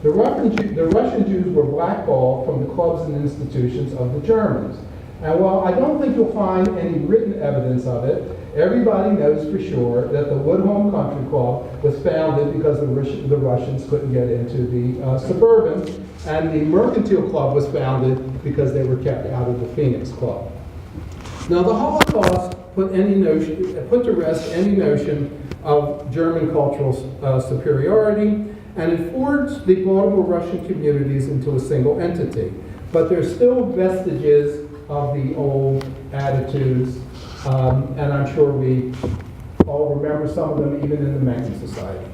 The Russian Jews were blackballed from the clubs and institutions of the Germans. And while I don't think you'll find any written evidence of it, everybody knows for sure that the Woodhome Country Club was founded because the Russians couldn't get into the Suburban, and the Mercantile Club was founded because they were kept out of the Phoenix Club. Now, the Holocaust put to rest any notion of German cultural superiority, and it forged the Baltimore Russian communities into a single entity. But there's still vestiges of the old attitudes, and I'm sure we all remember some of them even in the Mencken Society.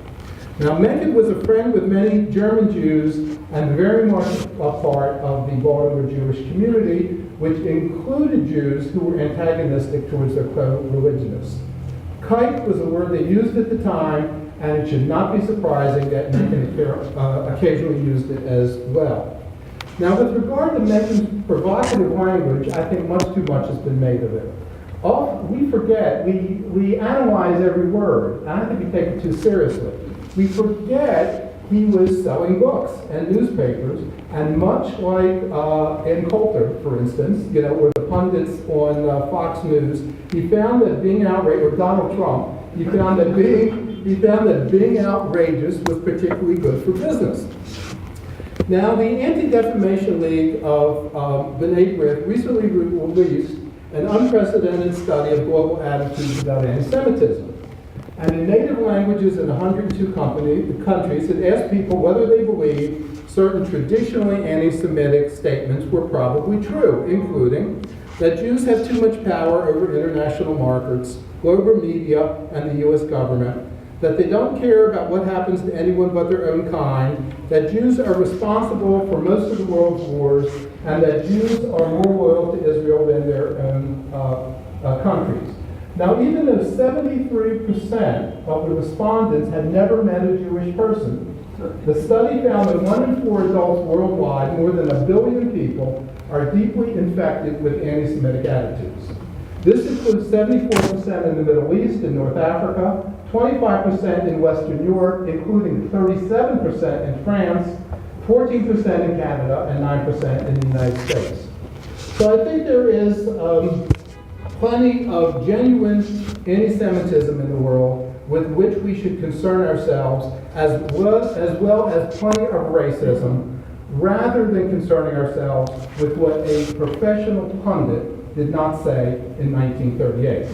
Now, Mencken was a friend with many German Jews and very much a part of the Baltimore Jewish community, which included Jews who were antagonistic towards their co-religionists. Kike was a word they used at the time, and it should not be surprising that Mencken occasionally used it as well. Now, with regard to Mencken's provocative language, I think much too much has been made of it. We forget, we analyze every word, and I think we take it too seriously. We forget he was selling books and newspapers, and much like in Coulter, for instance, or the pundits on Fox News, he found that being outraged, or Donald Trump, he found that being outrageous was particularly good for business. Now, the Anti-Defamation League of B'nai B'rith recently released an unprecedented study of global attitudes about anti-Semitism. And in native languages in 102 countries, it asked people whether they believed certain traditionally anti-Semitic statements were probably true, including that Jews have too much power over international markets, global media, and the U.S. government, that they don't care about what happens to anyone but their own kind, that Jews are responsible for most of the world's wars, and that Jews are more loyal to Israel than their own countries. Now, even though 73% of the respondents had never met a Jewish person, The study found that 1 in 4 adults worldwide, more than 1 billion people, are deeply infected with anti-Semitic attitudes. This includes 74% in the Middle East and North Africa, 25% in Western Europe, including 37% in France, 14% in Canada, and 9% in the United States. So I think there is plenty of genuine anti-Semitism in the world with which we should concern ourselves, as well as plenty of racism, rather than concerning ourselves with what a professional pundit did not say in 1938.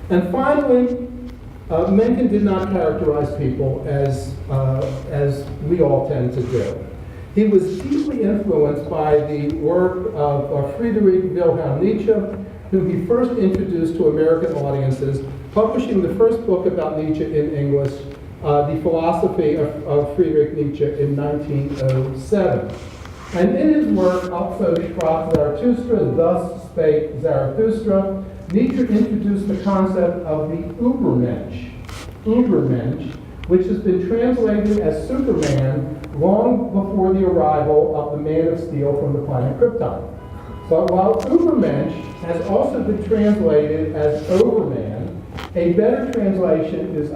And finally, Mencken did not characterize people as we all tend to do. He was deeply influenced by the work of Friedrich Wilhelm Nietzsche, whom he first introduced to American audiences, publishing the first book about Nietzsche in English, The Philosophy of Friedrich Nietzsche, in 1907. And in his work, Also sprach Zarathustra, Thus Spake Zarathustra, Nietzsche introduced the concept of the Übermensch, which has been translated as Superman long before the arrival of the Man of Steel from the planet Krypton. But while Übermensch has also been translated as Overman, a better translation is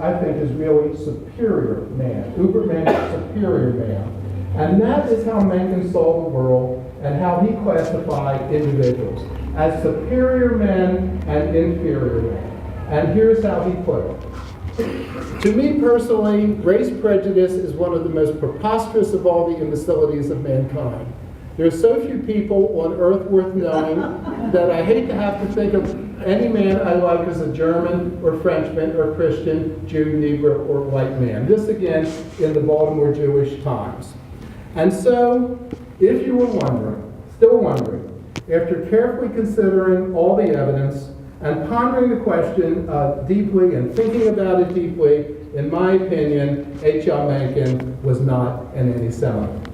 really superior man. Übermensch, superior man. And that is how Mencken saw the world and how he classified individuals as superior men and inferior men. And here's how he put it. To me personally, race prejudice is one of the most preposterous of all the imbecilities of mankind. There are so few people on earth worth knowing that I hate to have to think of any man I like as a German or Frenchman or Christian, Jew, Negro, or white man. This again in the Baltimore Jewish Times. And so, if you were still wondering, after carefully considering all the evidence and pondering the question deeply and thinking about it deeply, in my opinion, H.L. Mencken was not an anti-Semite.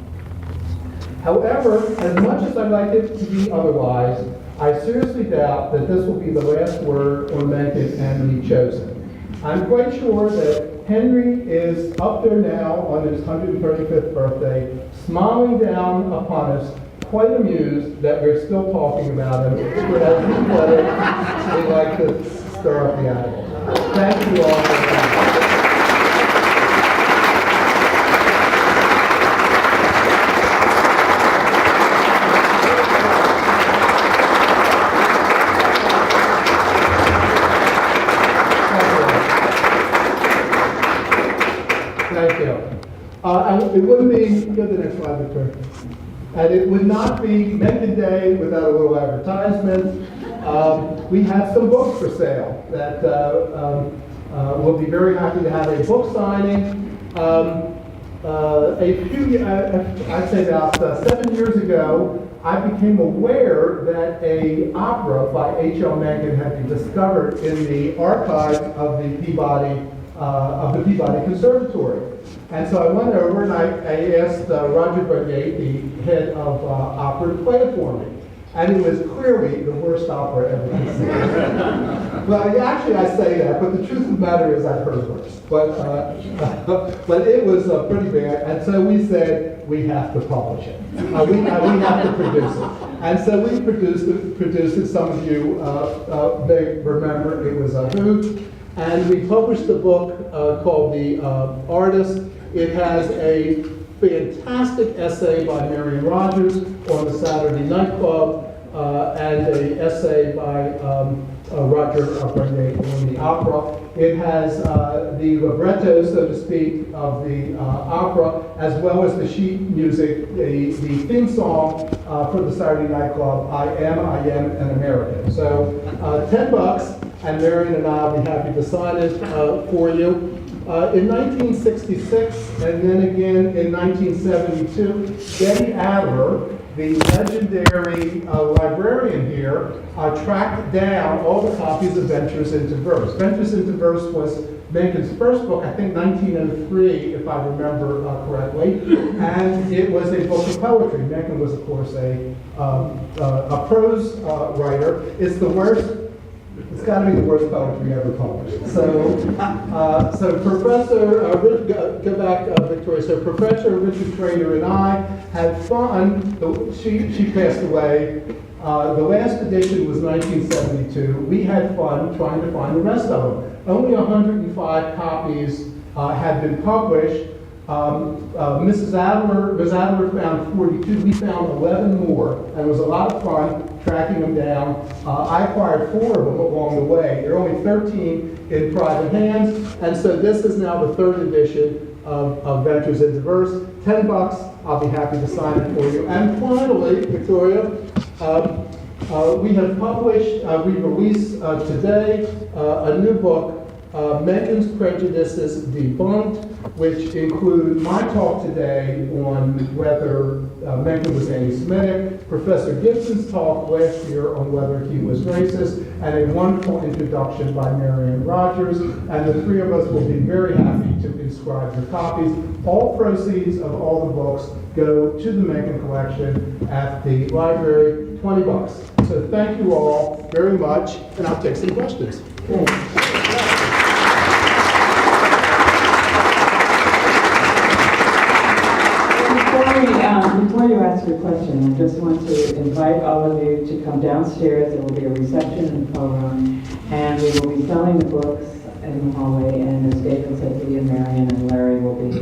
However, as much as I'd like it to be otherwise, I seriously doubt that this will be the last word on Mencken and the Chosen. I'm quite sure that Henry is up there now on his 135th birthday, smiling down upon us, quite amused that we're still talking about him, but as he put it, we like to stir up the animal. Thank you all for coming. Thank you. And it wouldn't be, go to the next slide, Victor. And it would not be Mencken Day without a little advertisement. We have some books for sale that we'll be very happy to have a book signing. I'd say about 7 years ago, I became aware that an opera by H.L. Mencken had been discovered in the archives of the Peabody Conservatory. And so I went over and I asked Roger Bernier, the head of opera, to play it for me. And it was clearly the worst opera ever conceived. Well, actually I say that, but the truth of the matter is I've heard worse. But it was pretty bad. And so we said, we have to publish it. We have to produce it. And so we produced it. Some of you may remember it was a hoot. And we published a book called The Artist. It has a fantastic essay by Marion Rogers on the Saturday Night Club and an essay by Roger Bernier on the opera. It has the libretto, so to speak, of the opera, as well as the sheet music, the theme song for the Saturday Night Club, I Am an American. So $10, and Marion and I will be happy to sign it for you. In 1966, and then again in 1972, Betty Adler, the legendary librarian here, tracked down all the copies of Ventures into Verse. Ventures into Verse was Mencken's first book, I think 1903, if I remember correctly, and it was a book of poetry. Mencken was, of course, a prose writer. It's the worst. It's got to be the worst poetry ever published. So Professor, go back, Victoria. So Professor Richard Trainer and I had fun. She passed away. The last edition was 1972. We had fun trying to find the rest of them. Only 105 copies had been published. Ms. Adler found 42. We found 11 more, and it was a lot of fun tracking them down. I acquired 4 of them along the way. There are only 13 in private hands, and so this is now the 3rd edition of Ventures in Diverse. $10, I'll be happy to sign it for you. And finally, Victoria, we have published, we released today a new book, Mencken's Prejudices Debunked, which include my talk today on whether Mencken was anti-Semitic, Professor Gibson's talk last year on whether he was racist, and a wonderful introduction by Marianne Rogers. And the 3 of us will be very happy to inscribe your copies. All proceeds of all the books go to the Mencken collection at the library, $20. So thank you all very much, and I'll take some questions. Before you ask your question, I just want to invite all of you to come downstairs. There will be a reception in the program, and we will be selling the books in the hallway, and as David said, he and Marion and Larry will be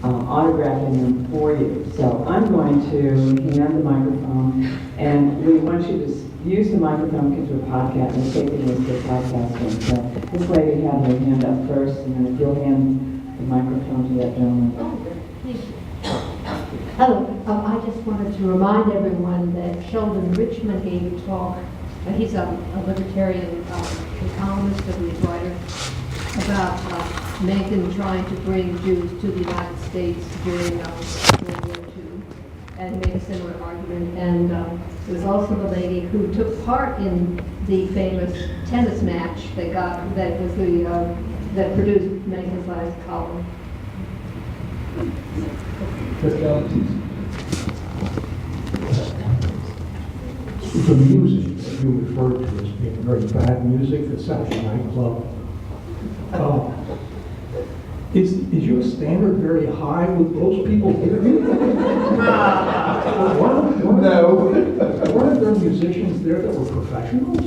autographing them for you. So I'm going to hand the microphone, and we want you to use the microphone because we're podcast, we're taking this to podcasting. So this lady had her hand up first, and then if you'll hand the microphone to that gentleman. Thank you. Hello, I just wanted to remind everyone that Sheldon Richmond gave a talk. He's a libertarian columnist, a writer, about Mencken trying to bring Jews to the United States during World War II, and made a similar argument. And there's also the lady who took part in the famous tennis match that produced Mencken's last column. The music that you referred to as being very bad music that's at your nightclub, is your standard very high with those people here? Weren't there musicians there that were professionals?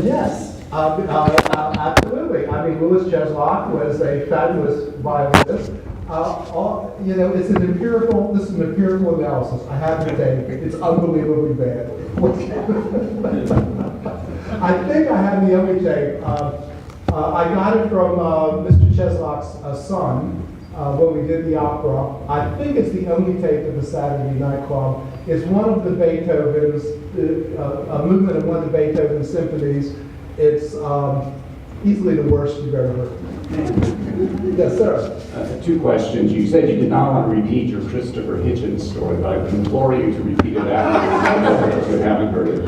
Yes, absolutely. I mean, Louis Cheslock was a fabulous violinist. This is an empirical analysis. I have to say, it's unbelievably bad. I think I have the only tape. I got it from Mr. Cheslock's son when we did the opera. I think it's the only tape of the Saturday Night Club. It's one of the Beethoven's, a movement of one of the Beethoven symphonies. It's easily the worst you've ever heard. Yes, sir. 2 questions. You said you did not want to repeat your Christopher Hitchens story, but I would implore you to repeat it after if you haven't heard it.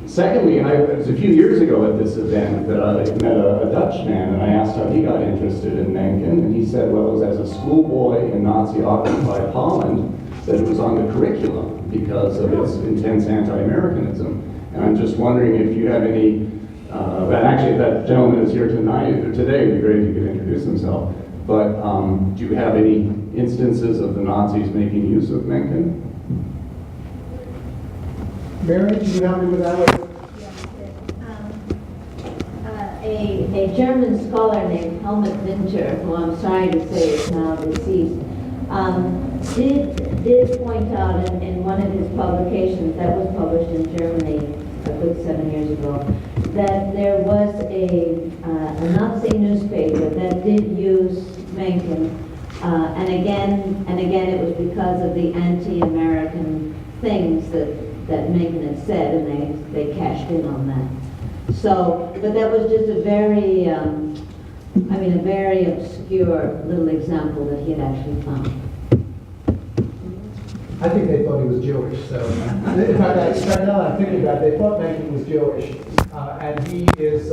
Secondly, it was a few years ago at this event that I met a Dutch man, and I asked how he got interested in Mencken, and he said, well, it was as a schoolboy in Nazi-occupied Holland that it was on the curriculum because of its intense anti-Americanism. And I'm just wondering if you have any actually, if that gentleman is here tonight or today, it'd be great if he could introduce himself. But do you have any instances of the Nazis making use of Mencken? Mary, can you help me with that one? A German scholar named Helmut Winter, who I'm sorry to say is now deceased, did point out in one of his publications that was published in Germany a good 7 years ago, that there was a Nazi newspaper that did use Mencken, and again it was because of the anti-American things that Mencken had said, and they cashed in on that. So, but that was just a very, a very obscure little example that he had actually found. I think they thought he was Jewish, so. In fact, now that I'm thinking about it, they thought Mencken was Jewish. And he is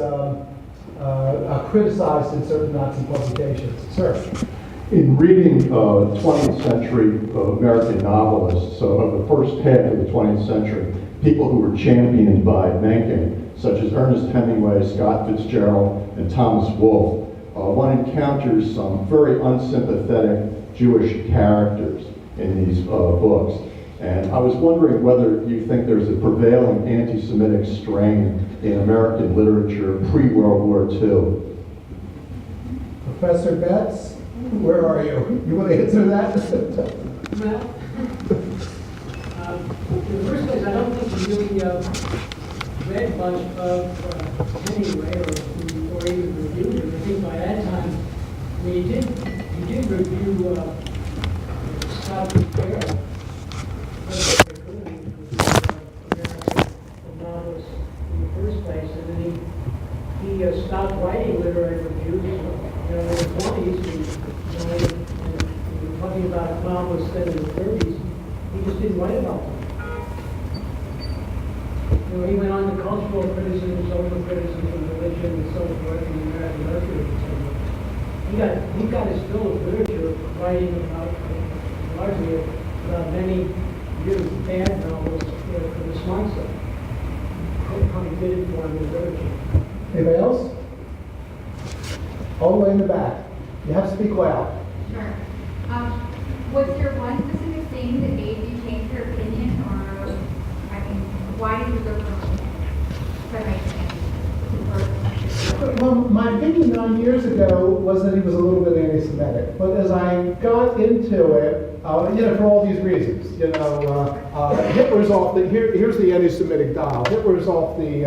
criticized in certain Nazi publications. Sir? In reading 20th century American novelists of the first half of the 20th century, people who were championed by Mencken, such as Ernest Hemingway, Scott Fitzgerald, and Thomas Wolfe, one encounters some very unsympathetic Jewish characters in these books. And I was wondering whether you think there's a prevailing anti-Semitic strain in American literature pre-World War II. Professor Betts, where are you? You want to answer that? Well, in the first place, I don't think you really read much of Hemingway or even reviewed him. I think by that time, I mean, you did review Scott Fitzgerald, a novelist in the first place, and then he stopped writing literary reviews, in the 20s, and talking about novelists then in the 30s, he just didn't write about them. He went on to cultural criticism, social criticism, religion, and so forth, and the American Mercury, etc. He got his fill of literature writing about, largely about many really bad novels for the smart stuff. How he did it for him in literature. Anybody else? All the way in the back. You have to speak loud. Sure. Was there one specific thing that made you change your opinion, or, I mean, why did you go from Well, my opinion 9 years ago was that he was a little bit anti-Semitic. But as I got into it, for all these reasons, Hitler's off the, here's the anti-Semitic dial. Hitler's off the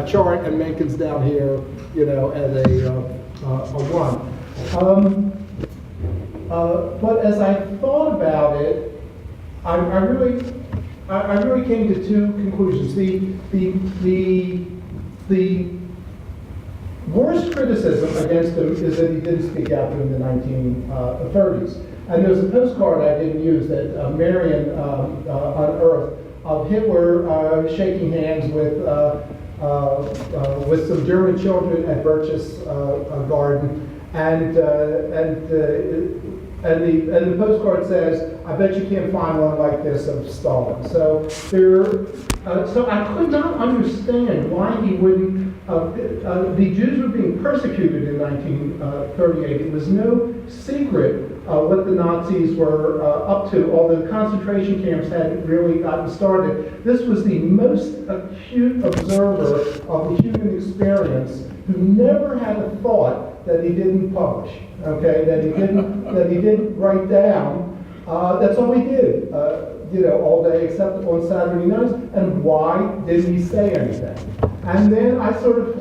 chart, and Mencken's down here, at a 1. But as I thought about it, I really came to two conclusions. The worst criticism against him is that he didn't speak out during the 1930s. And there's a postcard I didn't use that Marion unearthed of Hitler shaking hands with some German children at Birch's garden, and the postcard says, "I bet you can't find one like this of Stalin." So so I could not understand why he wouldn't. The Jews were being persecuted in 1938. It was no secret what the Nazis were up to, although the concentration camps hadn't really gotten started. This was the most acute observer of the human experience who never had a thought that he didn't publish, that he didn't write down. That's all he did, all day except on Saturday nights. And why didn't he say anything? And then I sort of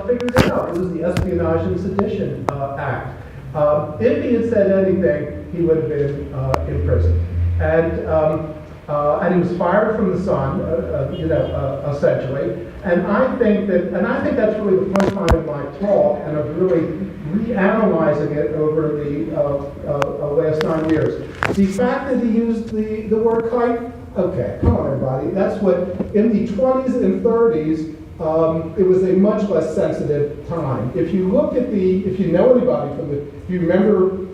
figured it out. It was the Espionage and Sedition Act. If he had said anything, he would have been in prison. And he was fired from the Sun, essentially. And I think that's really the punchline of my talk, and of really reanalyzing it over the last 9 years. The fact that he used the word kite, okay, come on everybody, that's what, in the 20s and 30s, it was a much less sensitive time. If you look at if you know anybody if you remember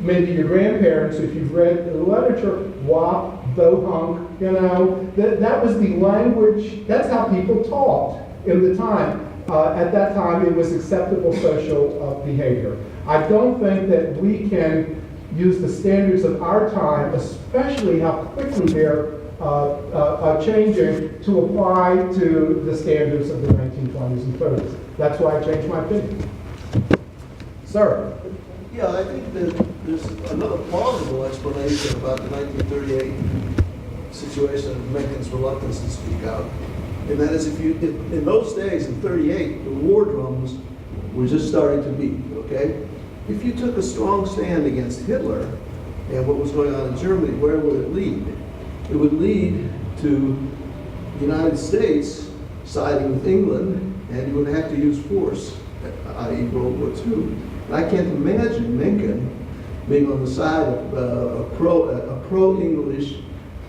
maybe your grandparents, if you've read the literature, wop, bohunk, that was the language, that's how people talked in the time. At that time, it was acceptable social behavior. I don't think that we can use the standards of our time, especially how quickly they're changing, to apply to the standards of the 1920s and 30s. That's why I changed my opinion. Sir? Yeah, I think that there's another plausible explanation about the 1938 situation of Mencken's reluctance to speak out. And that is, in those days, in 38, the war drums were just starting to beat, okay? If you took a strong stand against Hitler and what was going on in Germany, where would it lead? It would lead to the United States siding with England, and you would have to use force, i.e. World War II. And I can't imagine Mencken being on the side of a pro-English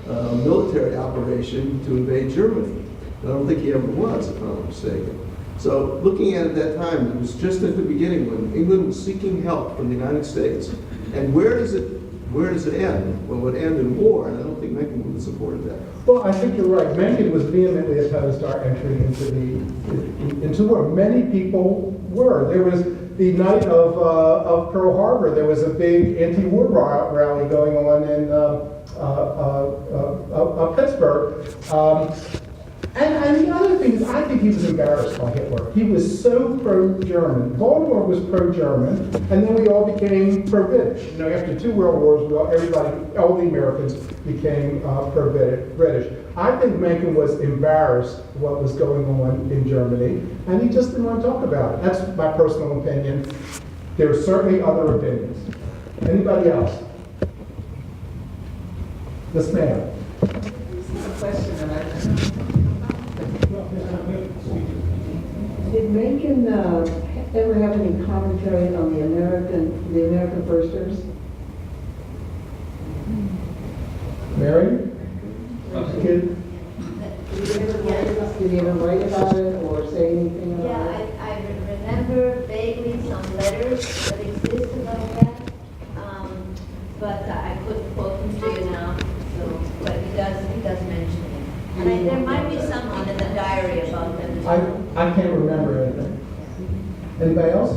military operation to invade Germany. I don't think he ever was, if I'm not mistaken. So looking at it at that time, it was just at the beginning when England was seeking help from the United States. And where does it where does it end? Well, it would end in war, and I don't think Mencken would have supported that. Well, I think you're right. Mencken was vehemently opposed to our entry into war. Many people were. There was the night of Pearl Harbor. There was a big anti-war rally going on in Pittsburgh. And the other thing is, I think he was embarrassed by Hitler. He was so pro-German. Baltimore was pro-German, and then we all became pro-British. You know, after 2 world wars, all the Americans became pro-British. I think Mencken was embarrassed what was going on in Germany, and he just didn't want to talk about it. That's my personal opinion. There are certainly other opinions. Anybody else? Yes, ma'am. Did Mencken ever have any commentary on the American firsters? Mary? Kid? Did he ever write about it or say anything about it? Yeah, I remember vaguely some letters that exist about that, but I couldn't quote them to you now. So, but he does mention it, and there might be something in the diary about them as well. I can't remember anything. Anybody else?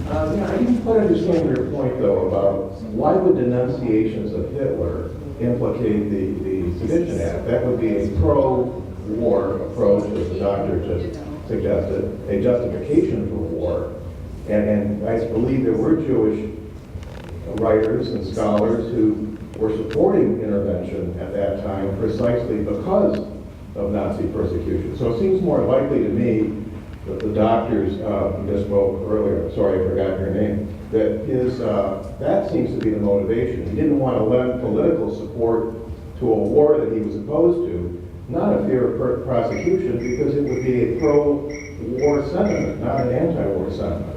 I didn't quite understand your point, though, about why would denunciations of Hitler implicate the Sedition Act? That would be a pro-war approach, as the doctor just suggested, a justification for war. And I believe there were Jewish writers and scholars who were supporting intervention at that time precisely because of Nazi persecution. So it seems more likely to me that the doctors who just spoke earlier, sorry I forgot your name, that seems to be the motivation. He didn't want to lend political support to a war that he was opposed to, not a fear of prosecution, because it would be a pro-war sentiment, not an anti-war sentiment.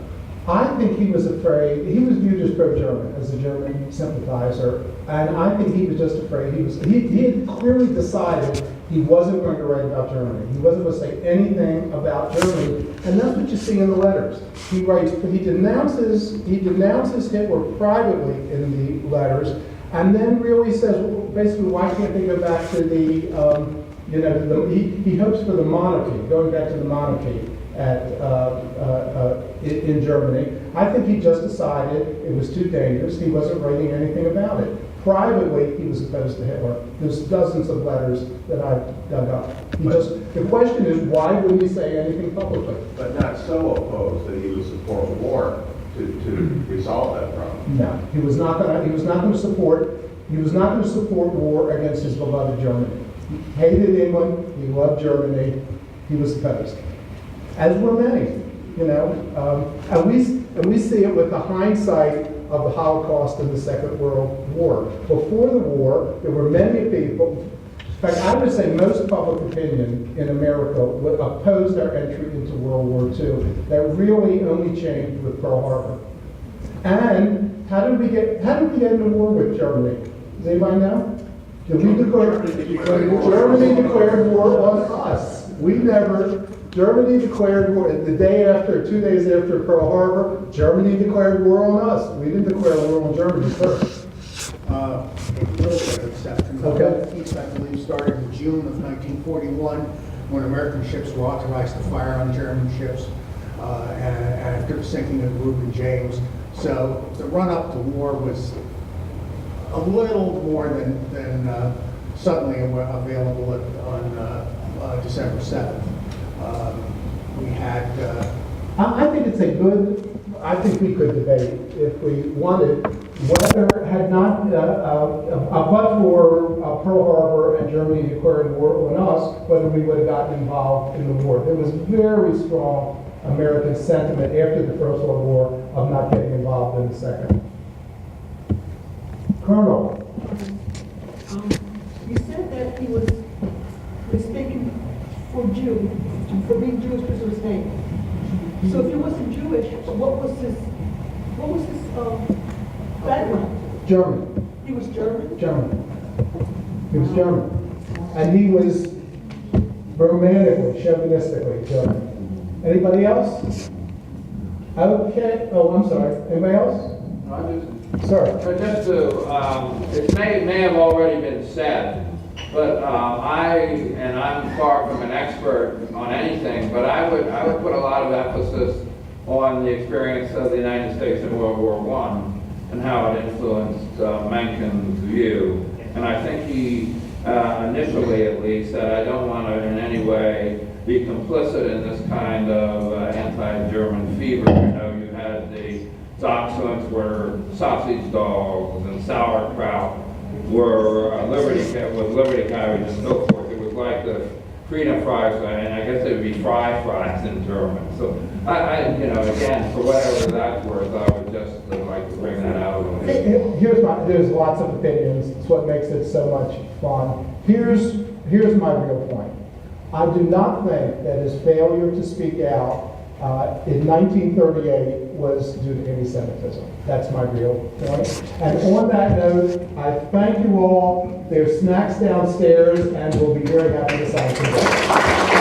I think he was afraid, he was viewed as pro-German, as a German sympathizer, and I think he was just afraid. He had clearly decided he wasn't going to write about Germany. He wasn't going to say anything about Germany, and that's what you see in the letters. He denounces Hitler privately in the letters, and then really says, well, basically, why can't they go back to he hopes for the monarchy, going back to the monarchy in Germany. I think he just decided it was too dangerous. He wasn't writing anything about it. Privately, he was opposed to Hitler. There's dozens of letters that I've dug up. The question is, why wouldn't he say anything publicly? But not so opposed that he would support war to resolve that problem. No, he was not going to support war against his beloved Germany. He hated England. He loved Germany. He was opposed, as were many. And we see it with the hindsight of the Holocaust and the Second World War. Before the war, there were many people, in fact, I would say most public opinion in America would oppose our entry into World War II. That really only changed with Pearl Harbor. And how did we get into war with Germany? Does anybody know? Germany declared war on us. Germany declared war, the day after, 2 days after Pearl Harbor, Germany declared war on us. We didn't declare war on Germany first. A little bit of exception. Okay. The peace, I believe, started in June of 1941, when American ships were authorized to fire on German ships, and after the sinking of Reuben James. So the run-up to war was a little more than suddenly available on December 7th. We had... I think we could debate, if we wanted, whether had not, but for Pearl Harbor and Germany declaring war on us, whether we would have gotten involved in the war. There was very strong American sentiment after the First World War of not getting involved in the second. Colonel. You said that he was speaking for being Jewish because of his name. So if he wasn't Jewish, what was his background? German. He was German? German. He was German. And he was romantically, chauvinistically German. Anybody else? Okay, oh, I'm sorry. Anybody else? Sir? But just to, it may have already been said, but I'm far from an expert on anything, but I would put a lot of emphasis on the experience of the United States in World War I and how it influenced Mencken's view. And I think he, initially at least, said, I don't want to in any way be complicit in this kind of anti-German fever. You know, you had the Dachshunds were sausage dogs and sauerkraut were liberty carriage and so forth. It was like the freedom fries, and I guess it would be fries in German. So I again, for whatever that's worth, I would just like to bring that out. There's lots of opinions. It's what makes it so much fun. Here's my real point. I do not think that his failure to speak out in 1938 was due to anti-Semitism. That's my real point. And on that note, I thank you all. There's snacks downstairs, and we'll be very happy to sign some.